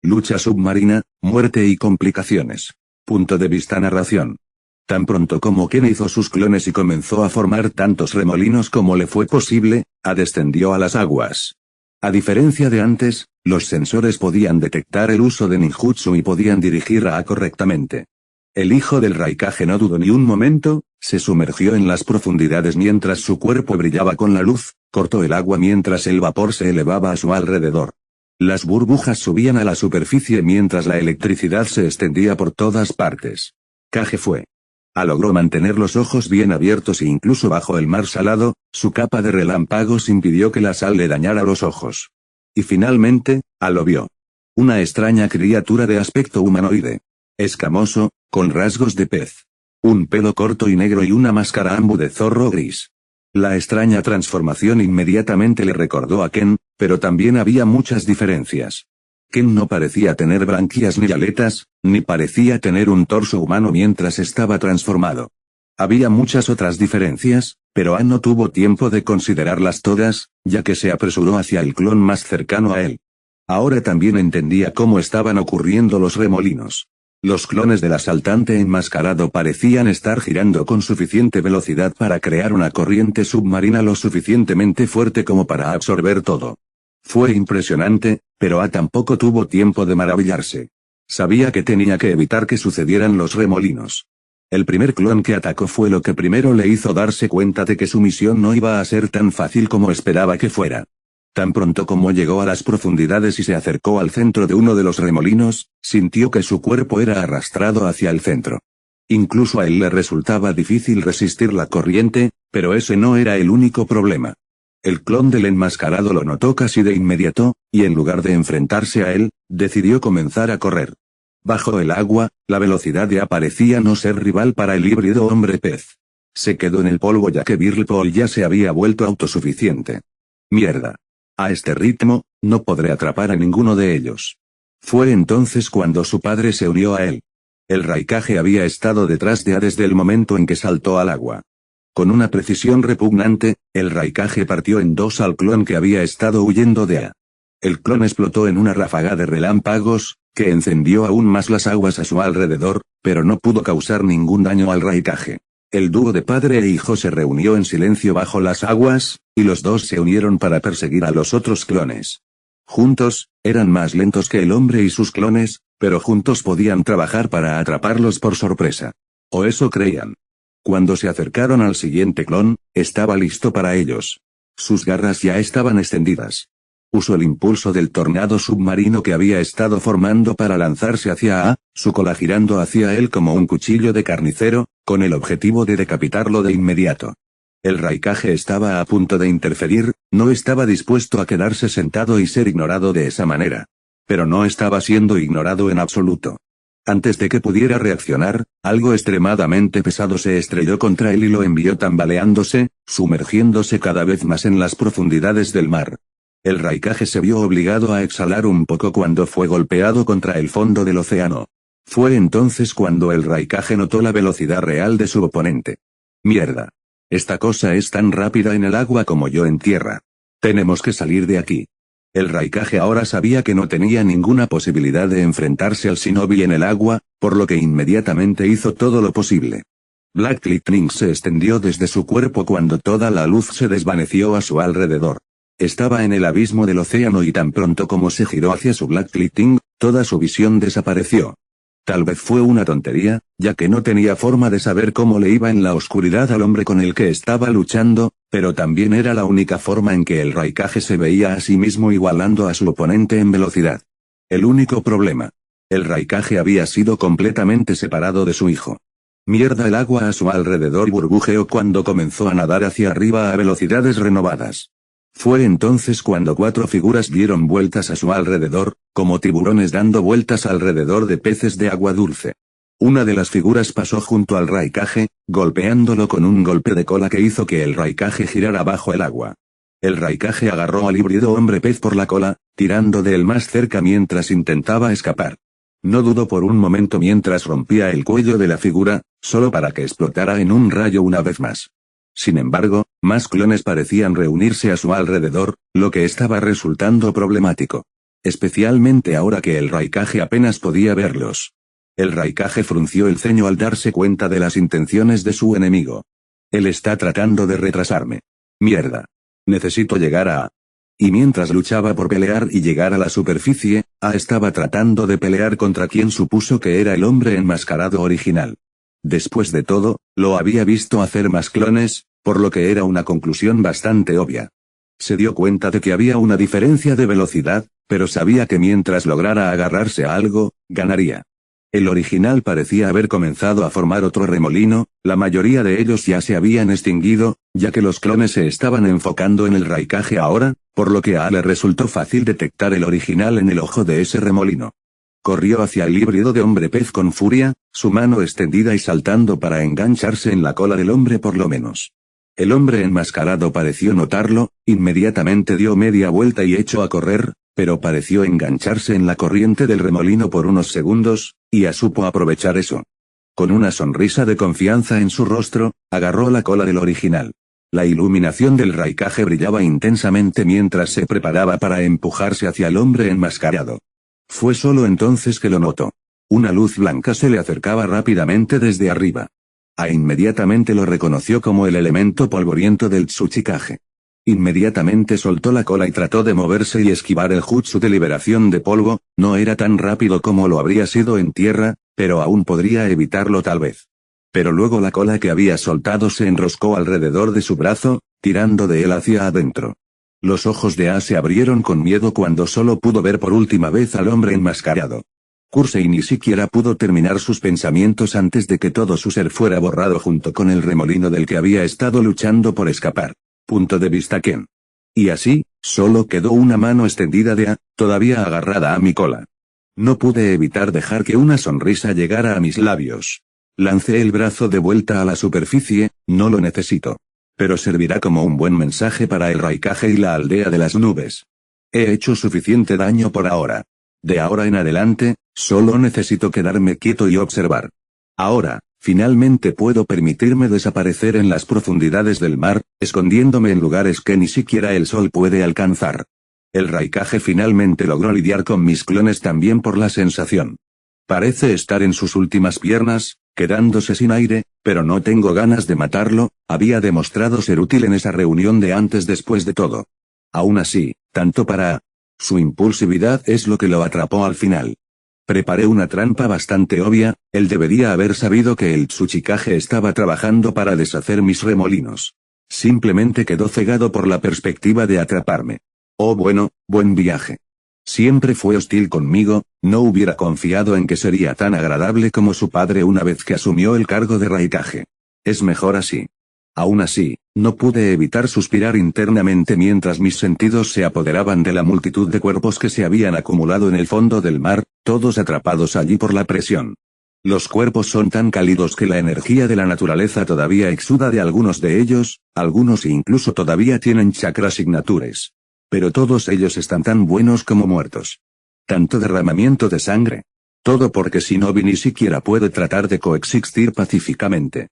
Lucha submarina, muerte y complicaciones. Punto de vista narración. Tan pronto como Ken hizo sus clones y comenzó a formar tantos remolinos como le fue posible, descendió a las aguas. A diferencia de antes, los sensores podían detectar el uso de ninjutsu y podían dirigir a correctamente. El hijo del Raikage no dudó ni un momento, se sumergió en las profundidades mientras su cuerpo brillaba con la luz, cortó el agua mientras el vapor se elevaba a su alrededor. Las burbujas subían a la superficie mientras la electricidad se extendía por todas partes. Kage fue. Logró mantener los ojos bien abiertos e incluso bajo el mar salado, su capa de relámpagos impidió que la sal le dañara los ojos. Y finalmente, lo vio. Una extraña criatura de aspecto humanoide. Escamoso, con rasgos de pez. Un pelo corto y negro y una máscara ambu de zorro gris. La extraña transformación inmediatamente le recordó a Ken, pero también había muchas diferencias. Ken no parecía tener branquias ni aletas, ni parecía tener un torso humano mientras estaba transformado. Había muchas otras diferencias, pero no tuvo tiempo de considerarlas todas, ya que se apresuró hacia el clon más cercano a él. Ahora también entendía cómo estaban ocurriendo los remolinos. Los clones del asaltante enmascarado parecían estar girando con suficiente velocidad para crear una corriente submarina lo suficientemente fuerte como para absorber todo. Fue impresionante, pero tampoco tuvo tiempo de maravillarse. Sabía que tenía que evitar que sucedieran los remolinos. El primer clon que atacó fue lo que primero le hizo darse cuenta de que su misión no iba a ser tan fácil como esperaba que fuera. Tan pronto como llegó a las profundidades y se acercó al centro de uno de los remolinos, sintió que su cuerpo era arrastrado hacia el centro. Incluso a él le resultaba difícil resistir la corriente, pero ese no era el único problema. El clon del enmascarado lo notó casi de inmediato, y en lugar de enfrentarse a él, decidió comenzar a correr. Bajo el agua, la velocidad parecía no ser rival para el híbrido hombre-pez. Se quedó en el polvo ya que Whirlpool ya se había vuelto autosuficiente. Mierda. A este ritmo, no podré atrapar a ninguno de ellos. Fue entonces cuando su padre se unió a él. El Raikage había estado detrás de desde el momento en que saltó al agua. Con una precisión repugnante, el Raikage partió en dos al clon que había estado huyendo de A. El clon explotó en una ráfaga de relámpagos, que encendió aún más las aguas a su alrededor, pero no pudo causar ningún daño al Raikage. El dúo de padre e hijo se reunió en silencio bajo las aguas, y los dos se unieron para perseguir a los otros clones. Juntos, eran más lentos que el hombre y sus clones, pero juntos podían trabajar para atraparlos por sorpresa. O eso creían. Cuando se acercaron al siguiente clon, estaba listo para ellos. Sus garras ya estaban extendidas. Usó el impulso del tornado submarino que había estado formando para lanzarse hacia A, su cola girando hacia él como un cuchillo de carnicero, con el objetivo de decapitarlo de inmediato. El Raikage estaba a punto de interferir, no estaba dispuesto a quedarse sentado y ser ignorado de esa manera. Pero no estaba siendo ignorado en absoluto. Antes de que pudiera reaccionar, algo extremadamente pesado se estrelló contra él y lo envió tambaleándose, sumergiéndose cada vez más en las profundidades del mar. El Raikage se vio obligado a exhalar un poco cuando fue golpeado contra el fondo del océano. Fue entonces cuando el Raikage notó la velocidad real de su oponente. Mierda. Esta cosa es tan rápida en el agua como yo en tierra. Tenemos que salir de aquí. El Raikage ahora sabía que no tenía ninguna posibilidad de enfrentarse al shinobi en el agua, por lo que inmediatamente hizo todo lo posible. Black Lightning se extendió desde su cuerpo cuando toda la luz se desvaneció a su alrededor. Estaba en el abismo del océano y tan pronto como se giró hacia su Black Lightning, toda su visión desapareció. Tal vez fue una tontería, ya que no tenía forma de saber cómo le iba en la oscuridad al hombre con el que estaba luchando, pero también era la única forma en que el Raikage se veía a sí mismo igualando a su oponente en velocidad. El único problema. El Raikage había sido completamente separado de su hijo. Mierda, el agua a su alrededor burbujeó cuando comenzó a nadar hacia arriba a velocidades renovadas. Fue entonces cuando 4 figuras dieron vueltas a su alrededor, como tiburones dando vueltas alrededor de peces de agua dulce. Una de las figuras pasó junto al Raikage, golpeándolo con un golpe de cola que hizo que el Raikage girara bajo el agua. El Raikage agarró al híbrido hombre pez por la cola, tirando de él más cerca mientras intentaba escapar. No dudó por un momento mientras rompía el cuello de la figura, solo para que explotara en un rayo una vez más. Sin embargo, más clones parecían reunirse a su alrededor, lo que estaba resultando problemático. Especialmente ahora que el Raikage apenas podía verlos. El Raikage frunció el ceño al darse cuenta de las intenciones de su enemigo. Él está tratando de retrasarme. Mierda. Necesito llegar a... Y mientras luchaba por pelear y llegar a la superficie, estaba tratando de pelear contra quien supuso que era el hombre enmascarado original. Después de todo, lo había visto hacer más clones, por lo que era una conclusión bastante obvia. Se dio cuenta de que había una diferencia de velocidad, pero sabía que mientras lograra agarrarse a algo, ganaría. El original parecía haber comenzado a formar otro remolino, la mayoría de ellos ya se habían extinguido, ya que los clones se estaban enfocando en el Raikage ahora, por lo que a le resultó fácil detectar el original en el ojo de ese remolino. Corrió hacia el híbrido de hombre pez con furia, su mano extendida y saltando para engancharse en la cola del hombre por lo menos. El hombre enmascarado pareció notarlo, inmediatamente dio media vuelta y echó a correr, pero pareció engancharse en la corriente del remolino por unos segundos, y supo aprovechar eso. Con una sonrisa de confianza en su rostro, agarró la cola del original. La iluminación del Raikage brillaba intensamente mientras se preparaba para empujarse hacia el hombre enmascarado. Fue solo entonces que lo notó. Una luz blanca se le acercaba rápidamente desde arriba. Inmediatamente lo reconoció como el elemento polvoriento del Tsuchikage. Inmediatamente soltó la cola y trató de moverse y esquivar el jutsu de liberación de polvo, no era tan rápido como lo habría sido en tierra, pero aún podría evitarlo tal vez. Pero luego la cola que había soltado se enroscó alrededor de su brazo, tirando de él hacia adentro. Los ojos de A se abrieron con miedo cuando solo pudo ver por última vez al hombre enmascarado. Kursei ni siquiera pudo terminar sus pensamientos antes de que todo su ser fuera borrado junto con el remolino del que había estado luchando por escapar. Punto de vista Ken. Y así, solo quedó una mano extendida de A, todavía agarrada a mi cola. No pude evitar dejar que una sonrisa llegara a mis labios. Lancé el brazo de vuelta a la superficie, no lo necesito. Pero servirá como un buen mensaje para el Raikage y la aldea de las nubes. He hecho suficiente daño por ahora. De ahora en adelante, solo necesito quedarme quieto y observar. Ahora, finalmente puedo permitirme desaparecer en las profundidades del mar, escondiéndome en lugares que ni siquiera el sol puede alcanzar. El Raikage finalmente logró lidiar con mis clones también por la sensación. Parece estar en sus últimas piernas, quedándose sin aire, pero no tengo ganas de matarlo, había demostrado ser útil en esa reunión de antes después de todo. Aún así, tanto para... Su impulsividad es lo que lo atrapó al final. Preparé una trampa bastante obvia, él debería haber sabido que el Tsuchikage estaba trabajando para deshacer mis remolinos. Simplemente quedó cegado por la perspectiva de atraparme. Oh bueno, buen viaje. Siempre fue hostil conmigo, no hubiera confiado en que sería tan agradable como su padre una vez que asumió el cargo de Raikage. Es mejor así. Aún así, no pude evitar suspirar internamente mientras mis sentidos se apoderaban de la multitud de cuerpos que se habían acumulado en el fondo del mar, todos atrapados allí por la presión. Los cuerpos son tan cálidos que la energía de la naturaleza todavía exuda de algunos de ellos, algunos incluso todavía tienen chakras signatures. Pero todos ellos están tan buenos como muertos. Tanto derramamiento de sangre. Todo porque Shinobi ni siquiera puede tratar de coexistir pacíficamente.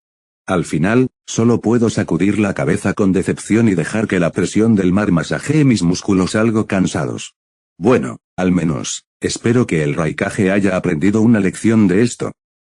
Al final, solo puedo sacudir la cabeza con decepción y dejar que la presión del mar masajee mis músculos algo cansados. Bueno, al menos, espero que el Raikage haya aprendido una lección de esto.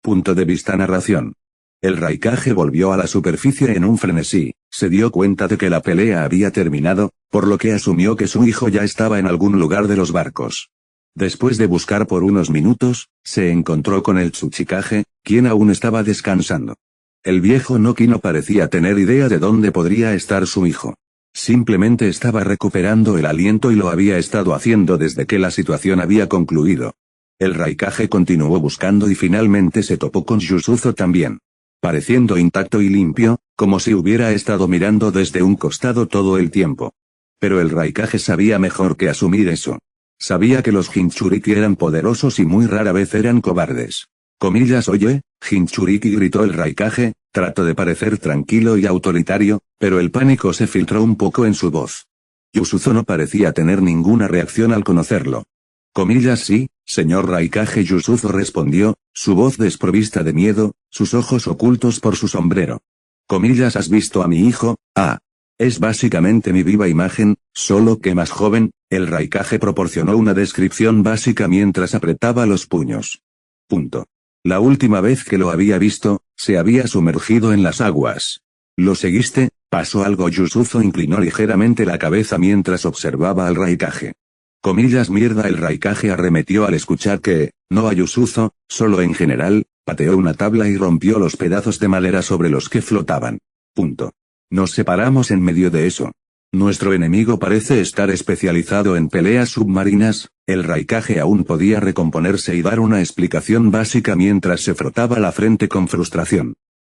Punto de vista narración. El Raikage volvió a la superficie en un frenesí, se dio cuenta de que la pelea había terminado, por lo que asumió que su hijo ya estaba en algún lugar de los barcos. Después de buscar por unos minutos, se encontró con el Tsuchikage, quien aún estaba descansando. El viejo Noki no parecía tener idea de dónde podría estar su hijo. Simplemente estaba recuperando el aliento y lo había estado haciendo desde que la situación había concluido. El Raikage continuó buscando y finalmente se topó con Yusuzo también. Pareciendo intacto y limpio, como si hubiera estado mirando desde un costado todo el tiempo. Pero el Raikage sabía mejor que asumir eso. Sabía que los Jinchuriki eran poderosos y muy rara vez eran cobardes. Comillas, oye, Jinchuriki, gritó el Raikage, trató de parecer tranquilo y autoritario, pero el pánico se filtró un poco en su voz. Yusuzo no parecía tener ninguna reacción al conocerlo. Comillas, sí, señor Raikage, Yusuzo respondió, su voz desprovista de miedo, sus ojos ocultos por su sombrero. Comillas, ¿has visto a mi hijo? Ah. Es básicamente mi viva imagen, solo que más joven. El Raikage proporcionó una descripción básica mientras apretaba los puños. Punto. La última vez que lo había visto, se había sumergido en las aguas. ¿Lo seguiste? ¿Pasó algo? Yusutsu inclinó ligeramente la cabeza mientras observaba al Raikage. Comillas mierda. El Raikage arremetió al escuchar que, no a Yusutsu, solo en general, pateó una tabla y rompió los pedazos de madera sobre los que flotaban. Punto. Nos separamos en medio de eso. Nuestro enemigo parece estar especializado en peleas submarinas. El Raikage aún podía recomponerse y dar una explicación básica mientras se frotaba la frente con frustración.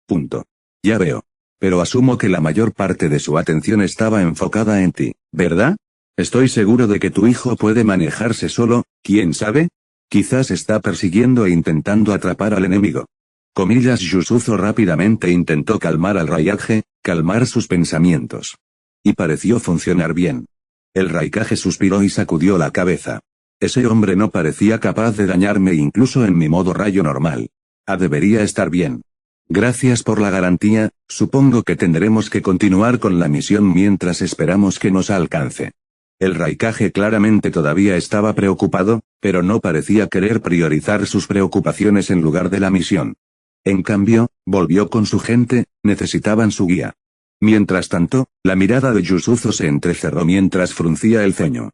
Punto. Ya veo. Pero asumo que la mayor parte de su atención estaba enfocada en ti, ¿verdad? Estoy seguro de que tu hijo puede manejarse solo, ¿quién sabe? Quizás está persiguiendo e intentando atrapar al enemigo. Comillas. Yusutsu rápidamente intentó calmar al Raikage, calmar sus pensamientos. Y pareció funcionar bien. El Raikage suspiró y sacudió la cabeza. Ese hombre no parecía capaz de dañarme incluso en mi modo rayo normal. Debería estar bien. Gracias por la garantía. Supongo que tendremos que continuar con la misión mientras esperamos que nos alcance. El Raikage claramente todavía estaba preocupado, pero no parecía querer priorizar sus preocupaciones en lugar de la misión. En cambio, volvió con su gente, necesitaban su guía. Mientras tanto, la mirada de Yusutsu se entrecerró mientras fruncía el ceño.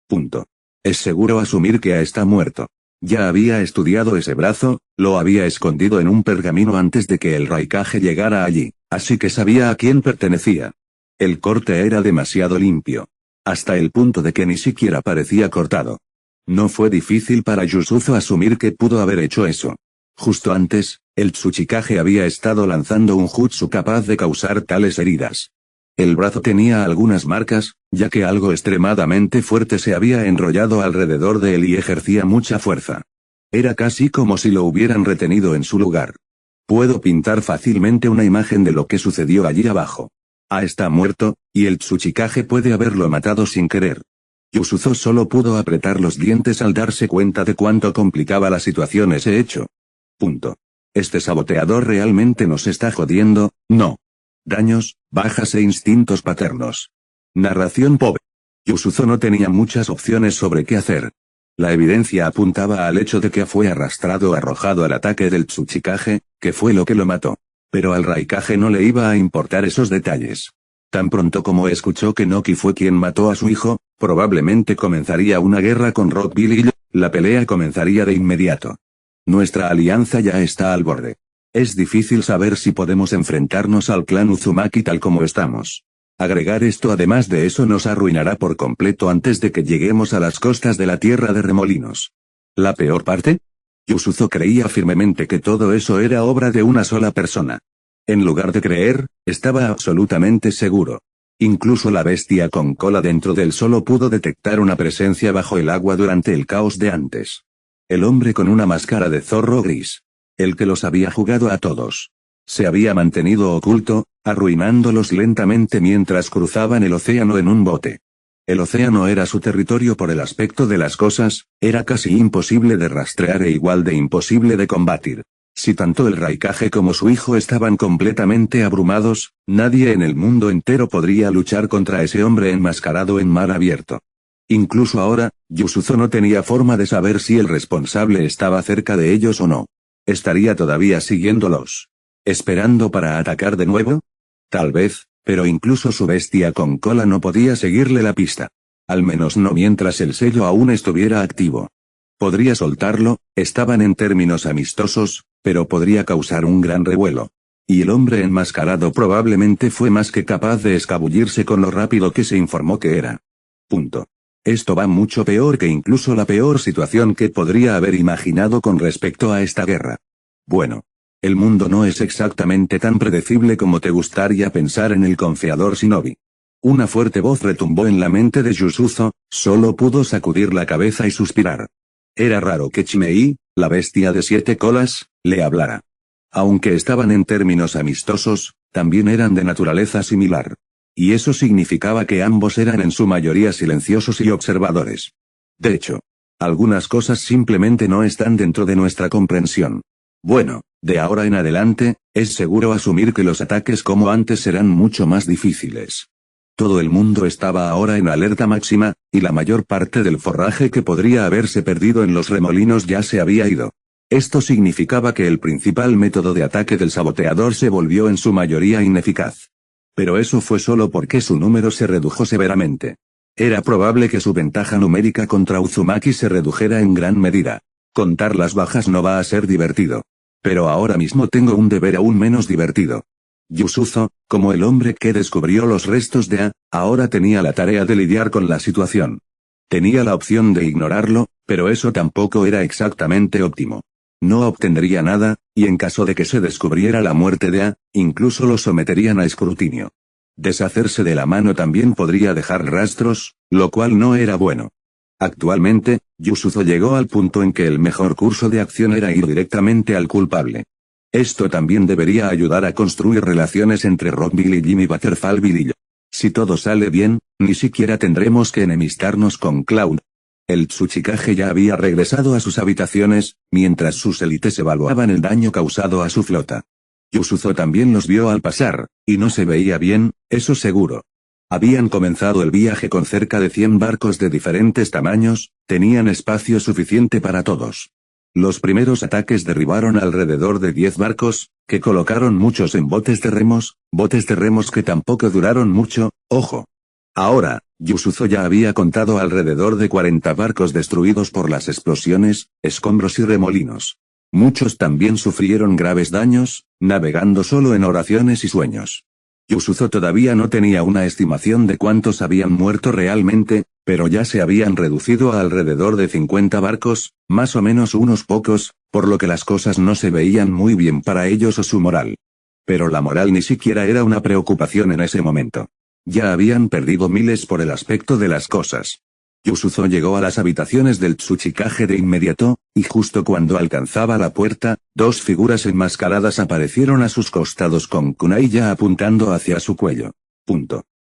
Punto. Es seguro asumir que está muerto. Ya había estudiado ese brazo, lo había escondido en un pergamino antes de que el Raikage llegara allí, así que sabía a quién pertenecía. El corte era demasiado limpio. Hasta el punto de que ni siquiera parecía cortado. No fue difícil para Yusutsu asumir que pudo haber hecho eso. Justo antes, el Tsuchikage había estado lanzando un jutsu capaz de causar tales heridas. El brazo tenía algunas marcas, ya que algo extremadamente fuerte se había enrollado alrededor de él y ejercía mucha fuerza. Era casi como si lo hubieran retenido en su lugar. Puedo pintar fácilmente una imagen de lo que sucedió allí abajo. Está muerto, y el Tsuchikage puede haberlo matado sin querer. Yusutsu solo pudo apretar los dientes al darse cuenta de cuánto complicaba la situación ese hecho. Punto. Este saboteador realmente nos está jodiendo, ¿no? Daños, bajas e instintos paternos. Narración pobre. Yusutsu no tenía muchas opciones sobre qué hacer. La evidencia apuntaba al hecho de que fue arrastrado o arrojado al ataque del Tsuchikage, que fue lo que lo mató. Pero al Raikage no le iba a importar esos detalles. Tan pronto como escuchó que Noki fue quien mató a su hijo, probablemente comenzaría una guerra con Rockville y la pelea comenzaría de inmediato. Nuestra alianza ya está al borde. Es difícil saber si podemos enfrentarnos al clan Uzumaki tal como estamos. Agregar esto además de eso nos arruinará por completo antes de que lleguemos a las costas de la Tierra de Remolinos. ¿La peor parte? Yusutsu creía firmemente que todo eso era obra de una sola persona. En lugar de creer, estaba absolutamente seguro. Incluso la bestia con cola dentro del solo pudo detectar una presencia bajo el agua durante el caos de antes. El hombre con una máscara de zorro gris. El que los había jugado a todos. Se había mantenido oculto, arruinándolos lentamente mientras cruzaban el océano en un bote. El océano era su territorio por el aspecto de las cosas, era casi imposible de rastrear e igual de imposible de combatir. Si tanto el Raikage como su hijo estaban completamente abrumados, nadie en el mundo entero podría luchar contra ese hombre enmascarado en mar abierto. Incluso ahora, Yusutsu no tenía forma de saber si el responsable estaba cerca de ellos o no. ¿Estaría todavía siguiéndolos? ¿Esperando para atacar de nuevo? Tal vez, pero incluso su bestia con cola no podía seguirle la pista. Al menos no mientras el sello aún estuviera activo. Podría soltarlo, estaban en términos amistosos, pero podría causar un gran revuelo. Y el hombre enmascarado probablemente fue más que capaz de escabullirse con lo rápido que se informó que era. Punto. Esto va mucho peor que incluso la peor situación que podría haber imaginado con respecto a esta guerra. Bueno. El mundo no es exactamente tan predecible como te gustaría pensar en el confiador Shinobi. Una fuerte voz retumbó en la mente de Yusutsu, solo pudo sacudir la cabeza y suspirar. Era raro que Chimei, la bestia de 7 colas, le hablara. Aunque estaban en términos amistosos, también eran de naturaleza similar. Y eso significaba que ambos eran en su mayoría silenciosos y observadores. De hecho, algunas cosas simplemente no están dentro de nuestra comprensión. Bueno, de ahora en adelante, es seguro asumir que los ataques como antes serán mucho más difíciles. Todo el mundo estaba ahora en alerta máxima, y la mayor parte del forraje que podría haberse perdido en los remolinos ya se había ido. Esto significaba que el principal método de ataque del saboteador se volvió en su mayoría ineficaz. Pero eso fue solo porque su número se redujo severamente. Era probable que su ventaja numérica contra Uzumaki se redujera en gran medida. Contar las bajas no va a ser divertido. Pero ahora mismo tengo un deber aún menos divertido. Yasuzo, como el hombre que descubrió los restos de A, ahora tenía la tarea de lidiar con la situación. Tenía la opción de ignorarlo, pero eso tampoco era exactamente óptimo. No obtendría nada, y en caso de que se descubriera la muerte de A, incluso lo someterían a escrutinio. Deshacerse de la mano también podría dejar rastros, lo cual no era bueno. Actualmente, Yasuzo llegó al punto en que el mejor curso de acción era ir directamente al culpable. Esto también debería ayudar a construir relaciones entre Rockville y Jimmy Butterfieldville y yo. Si todo sale bien, ni siquiera tendremos que enemistarnos con Cloud. El Tsuchikage ya había regresado a sus habitaciones, mientras sus élites evaluaban el daño causado a su flota. Yasuzo también los vio al pasar, y no se veía bien, eso seguro. Habían comenzado el viaje con cerca de 100 barcos de diferentes tamaños, tenían espacio suficiente para todos. Los primeros ataques derribaron alrededor de 10 barcos, que colocaron muchos en botes de remos que tampoco duraron mucho, ojo. Ahora, Yasuzo ya había contado alrededor de 40 barcos destruidos por las explosiones, escombros y remolinos. Muchos también sufrieron graves daños, navegando solo en oraciones y sueños. Yasuzo todavía no tenía una estimación de cuántos habían muerto realmente, pero ya se habían reducido a alrededor de 50 barcos, más o menos unos pocos, por lo que las cosas no se veían muy bien para ellos o su moral. Pero la moral ni siquiera era una preocupación en ese momento. Ya habían perdido miles por el aspecto de las cosas. Yasuzo llegó a las habitaciones del Tsuchikage de inmediato, y justo cuando alcanzaba la puerta, dos figuras enmascaradas aparecieron a sus costados con kunai ya apuntando hacia su cuello.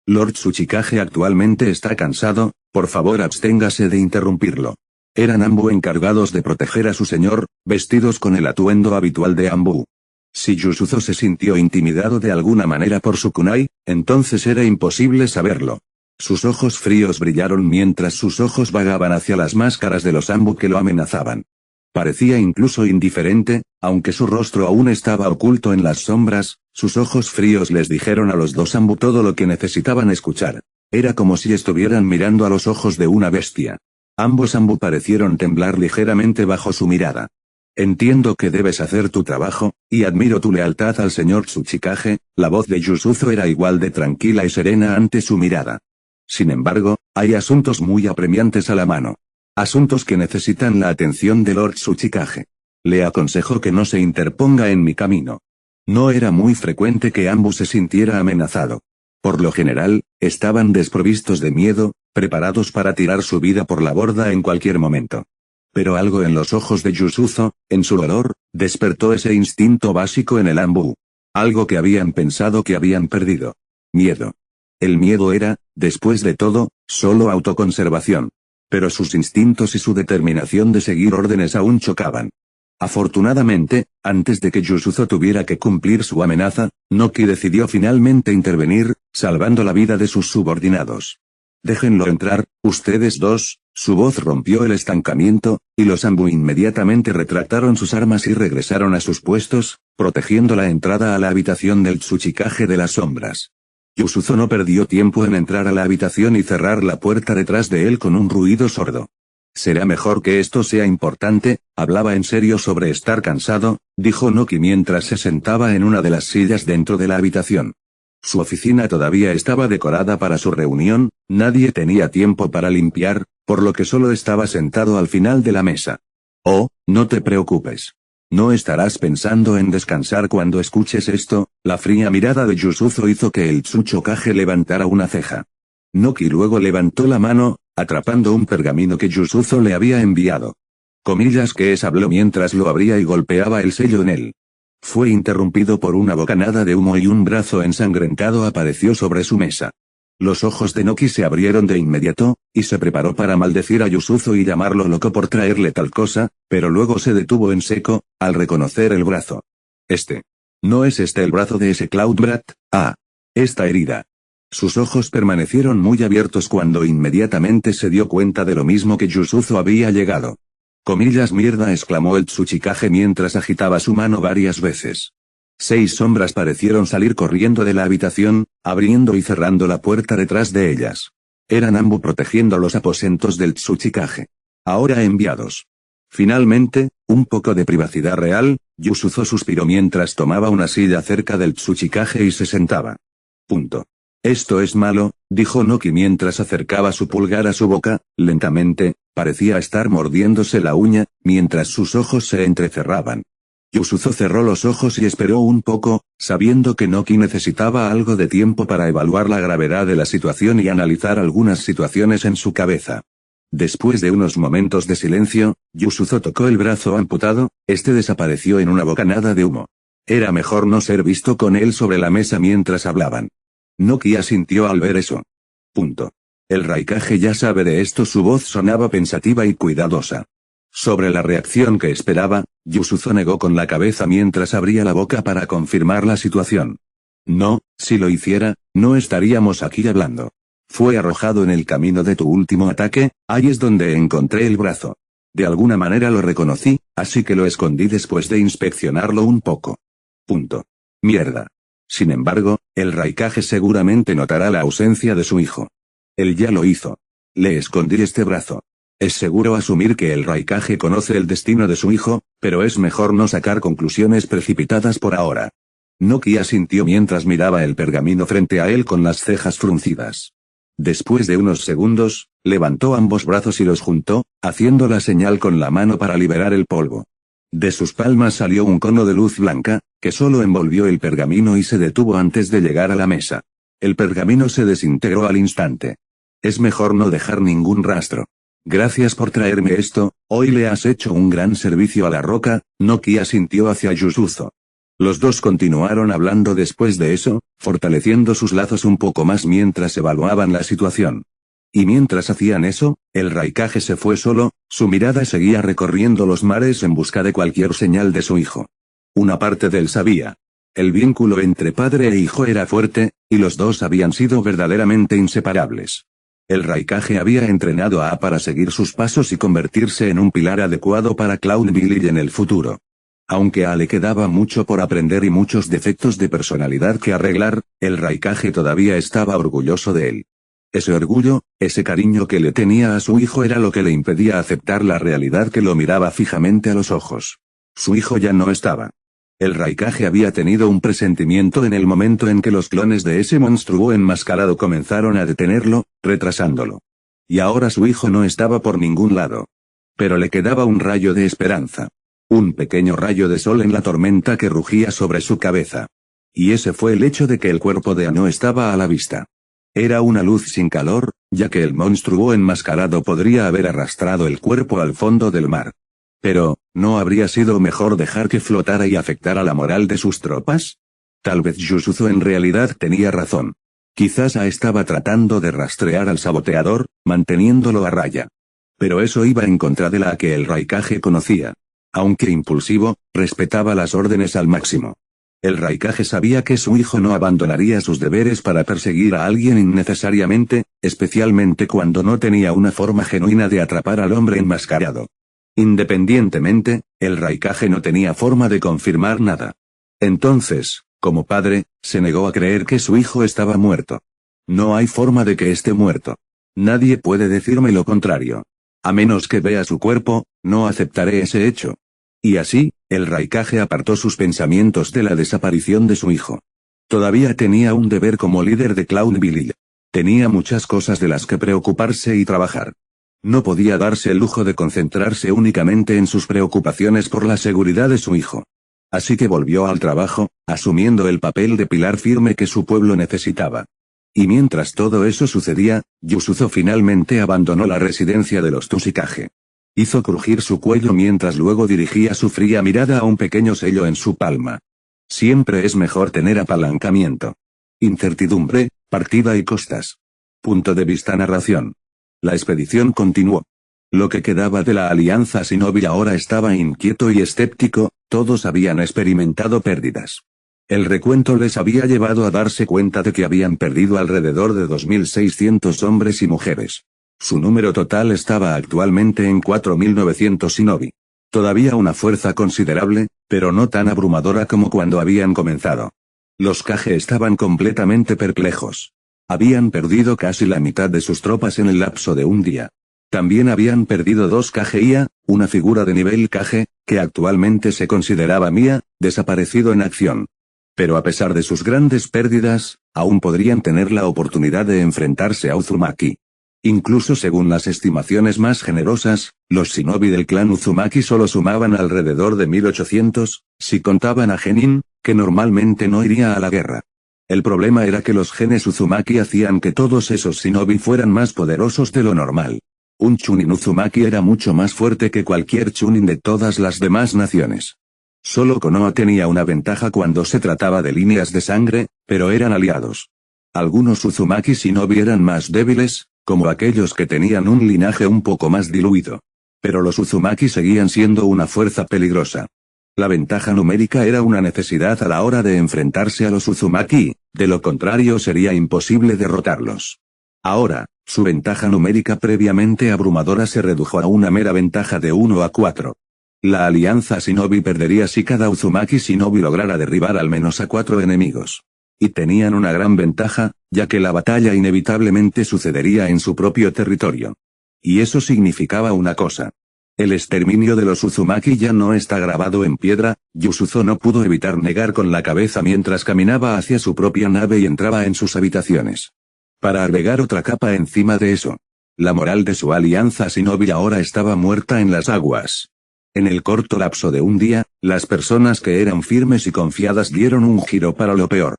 Lord Tsuchikage actualmente está cansado, por favor absténgase de interrumpirlo. Eran Anbu encargados de proteger a su señor, vestidos con el atuendo habitual de Anbu. Si Yasuzo se sintió intimidado de alguna manera por su kunai, entonces era imposible saberlo. Sus ojos fríos brillaron mientras sus ojos vagaban hacia las máscaras de los Anbu que lo amenazaban. Parecía incluso indiferente, aunque su rostro aún estaba oculto en las sombras, sus ojos fríos les dijeron a los dos Anbu todo lo que necesitaban escuchar. Era como si estuvieran mirando a los ojos de una bestia. Ambos Anbu parecieron temblar ligeramente bajo su mirada. Entiendo que debes hacer tu trabajo, y admiro tu lealtad al señor Tsuchikage. La voz de Yasuzo era igual de tranquila y serena ante su mirada. Sin embargo, hay asuntos muy apremiantes a la mano. Asuntos que necesitan la atención de Lord Tsuchikage. Le aconsejo que no se interponga en mi camino. No era muy frecuente que Anbu se sintiera amenazado. Por lo general, estaban desprovistos de miedo, preparados para tirar su vida por la borda en cualquier momento. Pero algo en los ojos de Yasuzo, en su olor, despertó ese instinto básico en el Anbu. Algo que habían pensado que habían perdido. Miedo. El miedo era, después de todo, solo autoconservación. Pero sus instintos y su determinación de seguir órdenes aún chocaban. Afortunadamente, antes de que Yasuzo tuviera que cumplir su amenaza, Noki decidió finalmente intervenir, salvando la vida de sus subordinados. Déjenlo entrar, ustedes dos. Su voz rompió el estancamiento, y los Anbu inmediatamente retractaron sus armas y regresaron a sus puestos, protegiendo la entrada a la habitación del Tsuchikage de las sombras. Yasuzo no perdió tiempo en entrar a la habitación y cerrar la puerta detrás de él con un ruido sordo. Será mejor que esto sea importante, hablaba en serio sobre estar cansado, dijo Noki mientras se sentaba en una de las sillas dentro de la habitación. Su oficina todavía estaba decorada para su reunión, nadie tenía tiempo para limpiar, por lo que solo estaba sentado al final de la mesa. Oh, no te preocupes. No estarás pensando en descansar cuando escuches esto. La fría mirada de Yasuzo hizo que el Tsuchikage levantara una ceja. Noki luego levantó la mano, atrapando un pergamino que Yasuzo le había enviado. Comillas que habló mientras lo abría y golpeaba el sello en él. Fue interrumpido por una bocanada de humo y un brazo ensangrentado apareció sobre su mesa. Los ojos de Noki se abrieron de inmediato, y se preparó para maldecir a Yasuzo y llamarlo loco por traerle tal cosa, pero luego se detuvo en seco, al reconocer el brazo. ¿No es este el brazo de ese Cloudbrat? Ah. Esta herida. Sus ojos permanecieron muy abiertos cuando inmediatamente se dio cuenta de lo mismo que Yusutsu había llegado. Comillas mierda, exclamó el Tsuchikage mientras agitaba su mano varias veces. 6 sombras parecieron salir corriendo de la habitación, abriendo y cerrando la puerta detrás de ellas. Eran Anbu protegiendo los aposentos del Tsuchikage. Ahora enviados. Finalmente, un poco de privacidad real, Yusutsu suspiró mientras tomaba una silla cerca del Tsuchikage y se sentaba. Punto. Esto es malo, dijo Noki mientras acercaba su pulgar a su boca, lentamente, parecía estar mordiéndose la uña, mientras sus ojos se entrecerraban. Yusutsu cerró los ojos y esperó un poco, sabiendo que Noki necesitaba algo de tiempo para evaluar la gravedad de la situación y analizar algunas situaciones en su cabeza. Después de unos momentos de silencio, Yusutsu tocó el brazo amputado, este desapareció en una bocanada de humo. Era mejor no ser visto con él sobre la mesa mientras hablaban. Noki asintió al ver eso. Punto. El Raikage ya sabe de esto, su voz sonaba pensativa y cuidadosa. Sobre la reacción que esperaba, Yusutsu negó con la cabeza mientras abría la boca para confirmar la situación. No, si lo hiciera, no estaríamos aquí hablando. Fue arrojado en el camino de tu último ataque, ahí es donde encontré el brazo. De alguna manera lo reconocí, así que lo escondí después de inspeccionarlo un poco. Punto. Mierda. Sin embargo, el Raikage seguramente notará la ausencia de su hijo. Él ya lo hizo. Le escondí este brazo. Es seguro asumir que el Raikage conoce el destino de su hijo, pero es mejor no sacar conclusiones precipitadas por ahora. Noki asintió mientras miraba el pergamino frente a él con las cejas fruncidas. Después de unos segundos, levantó ambos brazos y los juntó, haciendo la señal con la mano para liberar el polvo. De sus palmas salió un cono de luz blanca, que solo envolvió el pergamino y se detuvo antes de llegar a la mesa. El pergamino se desintegró al instante. Es mejor no dejar ningún rastro. Gracias por traerme esto, hoy le has hecho un gran servicio a la roca, Noki asintió hacia Yusutsu. Los dos continuaron hablando después de eso, fortaleciendo sus lazos un poco más mientras evaluaban la situación. Y mientras hacían eso, el Raikage se fue solo, su mirada seguía recorriendo los mares en busca de cualquier señal de su hijo. Una parte de él sabía. El vínculo entre padre e hijo era fuerte, y los dos habían sido verdaderamente inseparables. El Raikage había entrenado a A para seguir sus pasos y convertirse en un pilar adecuado para Cloud Village en el futuro. Aunque a le quedaba mucho por aprender y muchos defectos de personalidad que arreglar, el Raikage todavía estaba orgulloso de él. Ese orgullo, ese cariño que le tenía a su hijo era lo que le impedía aceptar la realidad que lo miraba fijamente a los ojos. Su hijo ya no estaba. El Raikage había tenido un presentimiento en el momento en que los clones de ese monstruo enmascarado comenzaron a detenerlo, retrasándolo. Y ahora su hijo no estaba por ningún lado. Pero le quedaba un rayo de esperanza. Un pequeño rayo de sol en la tormenta que rugía sobre su cabeza. Y ese fue el hecho de que el cuerpo de A no estaba a la vista. Era una luz sin calor, ya que el monstruo enmascarado podría haber arrastrado el cuerpo al fondo del mar. Pero, ¿no habría sido mejor dejar que flotara y afectara la moral de sus tropas? Tal vez Yusutsu en realidad tenía razón. Quizás A estaba tratando de rastrear al saboteador, manteniéndolo a raya. Pero eso iba en contra de la que el Raikage conocía. Aunque impulsivo, respetaba las órdenes al máximo. El Raikage sabía que su hijo no abandonaría sus deberes para perseguir a alguien innecesariamente, especialmente cuando no tenía una forma genuina de atrapar al hombre enmascarado. Independientemente, el Raikage no tenía forma de confirmar nada. Entonces, como padre, se negó a creer que su hijo estaba muerto. No hay forma de que esté muerto. Nadie puede decirme lo contrario. A menos que vea su cuerpo, no aceptaré ese hecho. Y así, el Raikage apartó sus pensamientos de la desaparición de su hijo. Todavía tenía un deber como líder de Cloud Village. Tenía muchas cosas de las que preocuparse y trabajar. No podía darse el lujo de concentrarse únicamente en sus preocupaciones por la seguridad de su hijo. Así que volvió al trabajo, asumiendo el papel de pilar firme que su pueblo necesitaba. Y mientras todo eso sucedía, Yusutsu finalmente abandonó la residencia de los Tsuchikage. Hizo crujir su cuello mientras luego dirigía su fría mirada a un pequeño sello en su palma. Siempre es mejor tener apalancamiento. Incertidumbre, partida y costas. Punto de vista narración. La expedición continuó. Lo que quedaba de la alianza Shinobi ahora estaba inquieto y escéptico, todos habían experimentado pérdidas. El recuento les había llevado a darse cuenta de que habían perdido alrededor de 2.600 hombres y mujeres. Su número total estaba actualmente en 4.900 shinobi. Todavía una fuerza considerable, pero no tan abrumadora como cuando habían comenzado. Los Kage estaban completamente perplejos. Habían perdido casi la mitad de sus tropas en el lapso de un día. También habían perdido 2 Kage-ia, una figura de nivel Kage, que actualmente se consideraba Mia, desaparecido en acción. Pero a pesar de sus grandes pérdidas, aún podrían tener la oportunidad de enfrentarse a Uzumaki. Incluso según las estimaciones más generosas, los shinobi del clan Uzumaki solo sumaban alrededor de 1.800, si contaban a Genin, que normalmente no iría a la guerra. El problema era que los genes Uzumaki hacían que todos esos shinobi fueran más poderosos de lo normal. Un Chunin Uzumaki era mucho más fuerte que cualquier Chunin de todas las demás naciones. Solo Konoha tenía una ventaja cuando se trataba de líneas de sangre, pero eran aliados. Algunos Uzumaki shinobi eran más débiles, como aquellos que tenían un linaje un poco más diluido. Pero los Uzumaki seguían siendo una fuerza peligrosa. La ventaja numérica era una necesidad a la hora de enfrentarse a los Uzumaki, de lo contrario sería imposible derrotarlos. Ahora, su ventaja numérica previamente abrumadora se redujo a una mera ventaja de 1 a 4. La alianza Shinobi perdería si cada Uzumaki Shinobi lograra derribar al menos a 4 enemigos. Y tenían una gran ventaja, ya que la batalla inevitablemente sucedería en su propio territorio. Y eso significaba una cosa. El exterminio de los Uzumaki ya no está grabado en piedra. Yusuzo no pudo evitar negar con la cabeza mientras caminaba hacia su propia nave y entraba en sus habitaciones. Para agregar otra capa encima de eso. La moral de su alianza Shinobi ahora estaba muerta en las aguas. En el corto lapso de un día, las personas que eran firmes y confiadas dieron un giro para lo peor.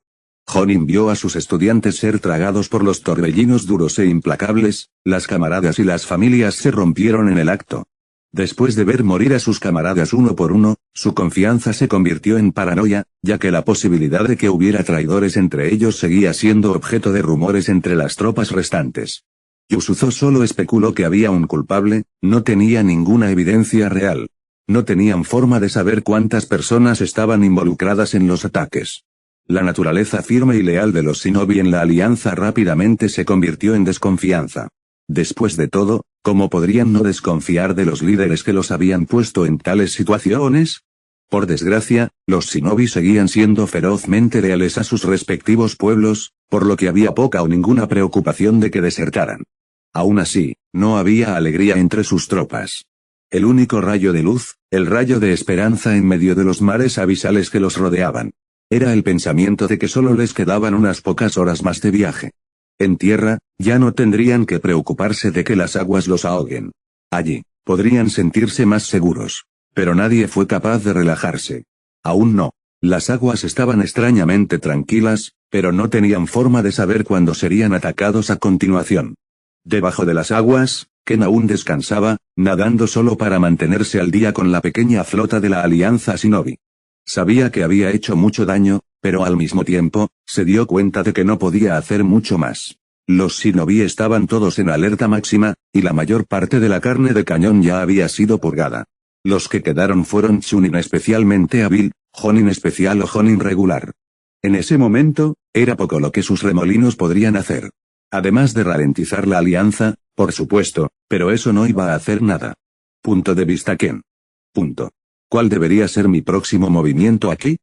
Jonin vio a sus estudiantes ser tragados por los torbellinos duros e implacables, las camaradas y las familias se rompieron en el acto. Después de ver morir a sus camaradas uno por uno, su confianza se convirtió en paranoia, ya que la posibilidad de que hubiera traidores entre ellos seguía siendo objeto de rumores entre las tropas restantes. Yusuzo solo especuló que había un culpable, no tenía ninguna evidencia real. No tenían forma de saber cuántas personas estaban involucradas en los ataques. La naturaleza firme y leal de los shinobi en la alianza rápidamente se convirtió en desconfianza. Después de todo, ¿cómo podrían no desconfiar de los líderes que los habían puesto en tales situaciones? Por desgracia, los shinobi seguían siendo ferozmente leales a sus respectivos pueblos, por lo que había poca o ninguna preocupación de que desertaran. Aún así, no había alegría entre sus tropas. El único rayo de luz, el rayo de esperanza en medio de los mares abisales que los rodeaban. Era el pensamiento de que solo les quedaban unas pocas horas más de viaje. En tierra, ya no tendrían que preocuparse de que las aguas los ahoguen. Allí, podrían sentirse más seguros. Pero nadie fue capaz de relajarse. Aún no. Las aguas estaban extrañamente tranquilas, pero no tenían forma de saber cuándo serían atacados a continuación. Debajo de las aguas, Ken aún descansaba, nadando solo para mantenerse al día con la pequeña flota de la Alianza Shinobi. Sabía que había hecho mucho daño, pero al mismo tiempo, se dio cuenta de que no podía hacer mucho más. Los shinobi estaban todos en alerta máxima, y la mayor parte de la carne de cañón ya había sido purgada. Los que quedaron fueron Chunin especialmente hábil, Jonin especial o Jonin regular. En ese momento, era poco lo que sus remolinos podrían hacer. Además de ralentizar la alianza, por supuesto, pero eso no iba a hacer nada. Punto de vista Ken. Punto. ¿Cuál debería ser mi próximo movimiento aquí?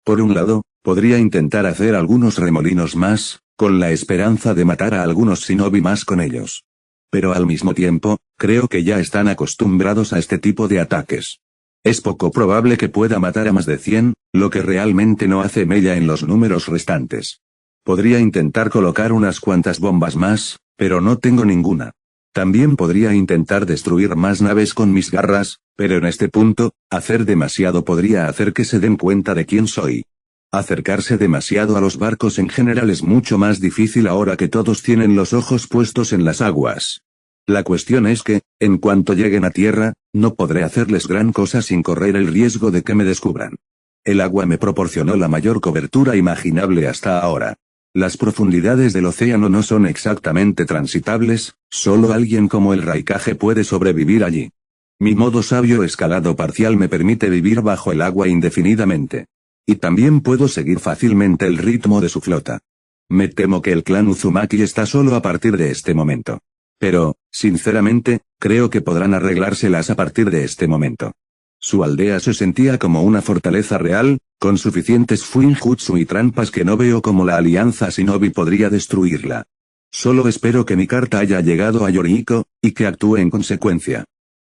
Por un lado, podría intentar hacer algunos remolinos más, con la esperanza de matar a algunos shinobi más con ellos. Pero al mismo tiempo, creo que ya están acostumbrados a este tipo de ataques. Es poco probable que pueda matar a más de 100, lo que realmente no hace mella en los números restantes. Podría intentar colocar unas cuantas bombas más, pero no tengo ninguna. También podría intentar destruir más naves con mis garras, pero en este punto, hacer demasiado podría hacer que se den cuenta de quién soy. Acercarse demasiado a los barcos en general es mucho más difícil ahora que todos tienen los ojos puestos en las aguas. La cuestión es que, en cuanto lleguen a tierra, no podré hacerles gran cosa sin correr el riesgo de que me descubran. El agua me proporcionó la mayor cobertura imaginable hasta ahora. Las profundidades del océano no son exactamente transitables, solo alguien como el Raikage puede sobrevivir allí. Mi modo sabio escalado parcial me permite vivir bajo el agua indefinidamente. y también puedo seguir fácilmente el ritmo de su flota. Me temo que el clan Uzumaki está solo a partir de este momento. Pero, sinceramente, creo que podrán arreglárselas a partir de este momento. Su aldea se sentía como una fortaleza real, con suficientes fuinjutsu y trampas que no veo cómo la alianza Shinobi podría destruirla. Solo espero que mi carta haya llegado a Yorihiko, y que actúe en consecuencia.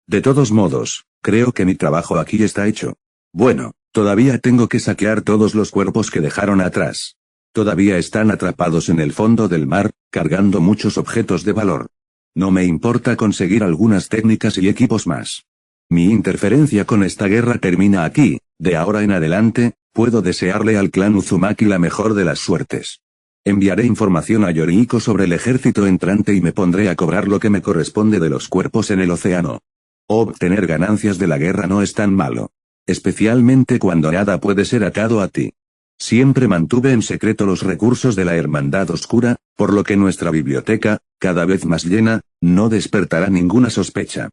De todos modos, creo que mi trabajo aquí está hecho. Bueno, todavía tengo que saquear todos los cuerpos que dejaron atrás. Todavía están atrapados en el fondo del mar, cargando muchos objetos de valor. No me importa conseguir algunas técnicas y equipos más. Mi interferencia con esta guerra termina aquí. De ahora en adelante, puedo desearle al clan Uzumaki la mejor de las suertes. Enviaré información a Yorihiko sobre el ejército entrante y me pondré a cobrar lo que me corresponde de los cuerpos en el océano. Obtener ganancias de la guerra no es tan malo. Especialmente cuando nada puede ser atado a ti. Siempre mantuve en secreto los recursos de la Hermandad Oscura, por lo que nuestra biblioteca, cada vez más llena, no despertará ninguna sospecha.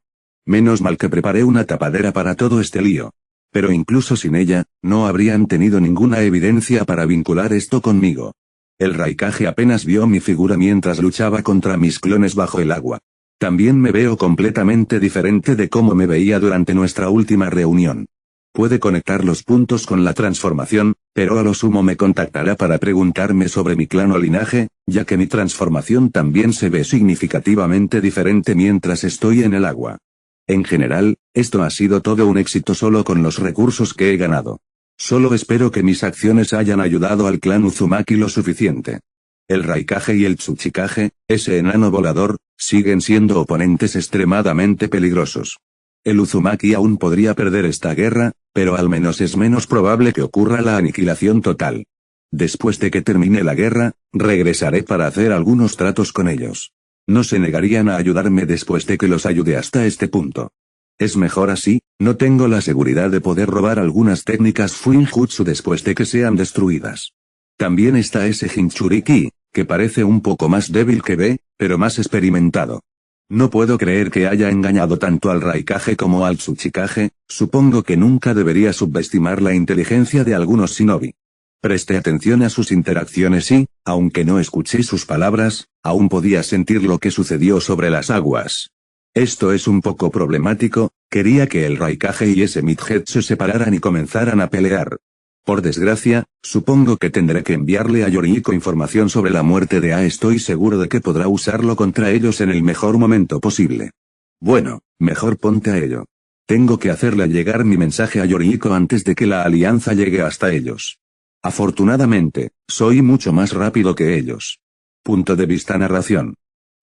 Menos mal que preparé una tapadera para todo este lío. Pero incluso sin ella, no habrían tenido ninguna evidencia para vincular esto conmigo. El Raikage apenas vio mi figura mientras luchaba contra mis clones bajo el agua. También me veo completamente diferente de cómo me veía durante nuestra última reunión. Puede conectar los puntos con la transformación, pero a lo sumo me contactará para preguntarme sobre mi clan o linaje, ya que mi transformación también se ve significativamente diferente mientras estoy en el agua. En general, esto ha sido todo un éxito solo con los recursos que he ganado. Solo espero que mis acciones hayan ayudado al clan Uzumaki lo suficiente. El Raikage y el Tsuchikage, ese enano volador, siguen siendo oponentes extremadamente peligrosos. El Uzumaki aún podría perder esta guerra, pero al menos es menos probable que ocurra la aniquilación total. Después de que termine la guerra, regresaré para hacer algunos tratos con ellos. No se negarían a ayudarme después de que los ayude hasta este punto. Es mejor así, no tengo la seguridad de poder robar algunas técnicas Fuinjutsu después de que sean destruidas. También está ese Jinchuriki, que parece un poco más débil que B, pero más experimentado. No puedo creer que haya engañado tanto al Raikage como al Tsuchikage, supongo que nunca debería subestimar la inteligencia de algunos shinobi. Presté atención a sus interacciones y, aunque no escuché sus palabras, aún podía sentir lo que sucedió sobre las aguas. Esto es un poco problemático, quería que el Raikage y ese Midget se separaran y comenzaran a pelear. Por desgracia, supongo que tendré que enviarle a Yorihiko información sobre la muerte de A. Estoy seguro de que podrá usarlo contra ellos en el mejor momento posible. Bueno, mejor ponte a ello. Tengo que hacerle llegar mi mensaje a Yorihiko antes de que la alianza llegue hasta ellos. Afortunadamente, soy mucho más rápido que ellos. Punto de vista narración.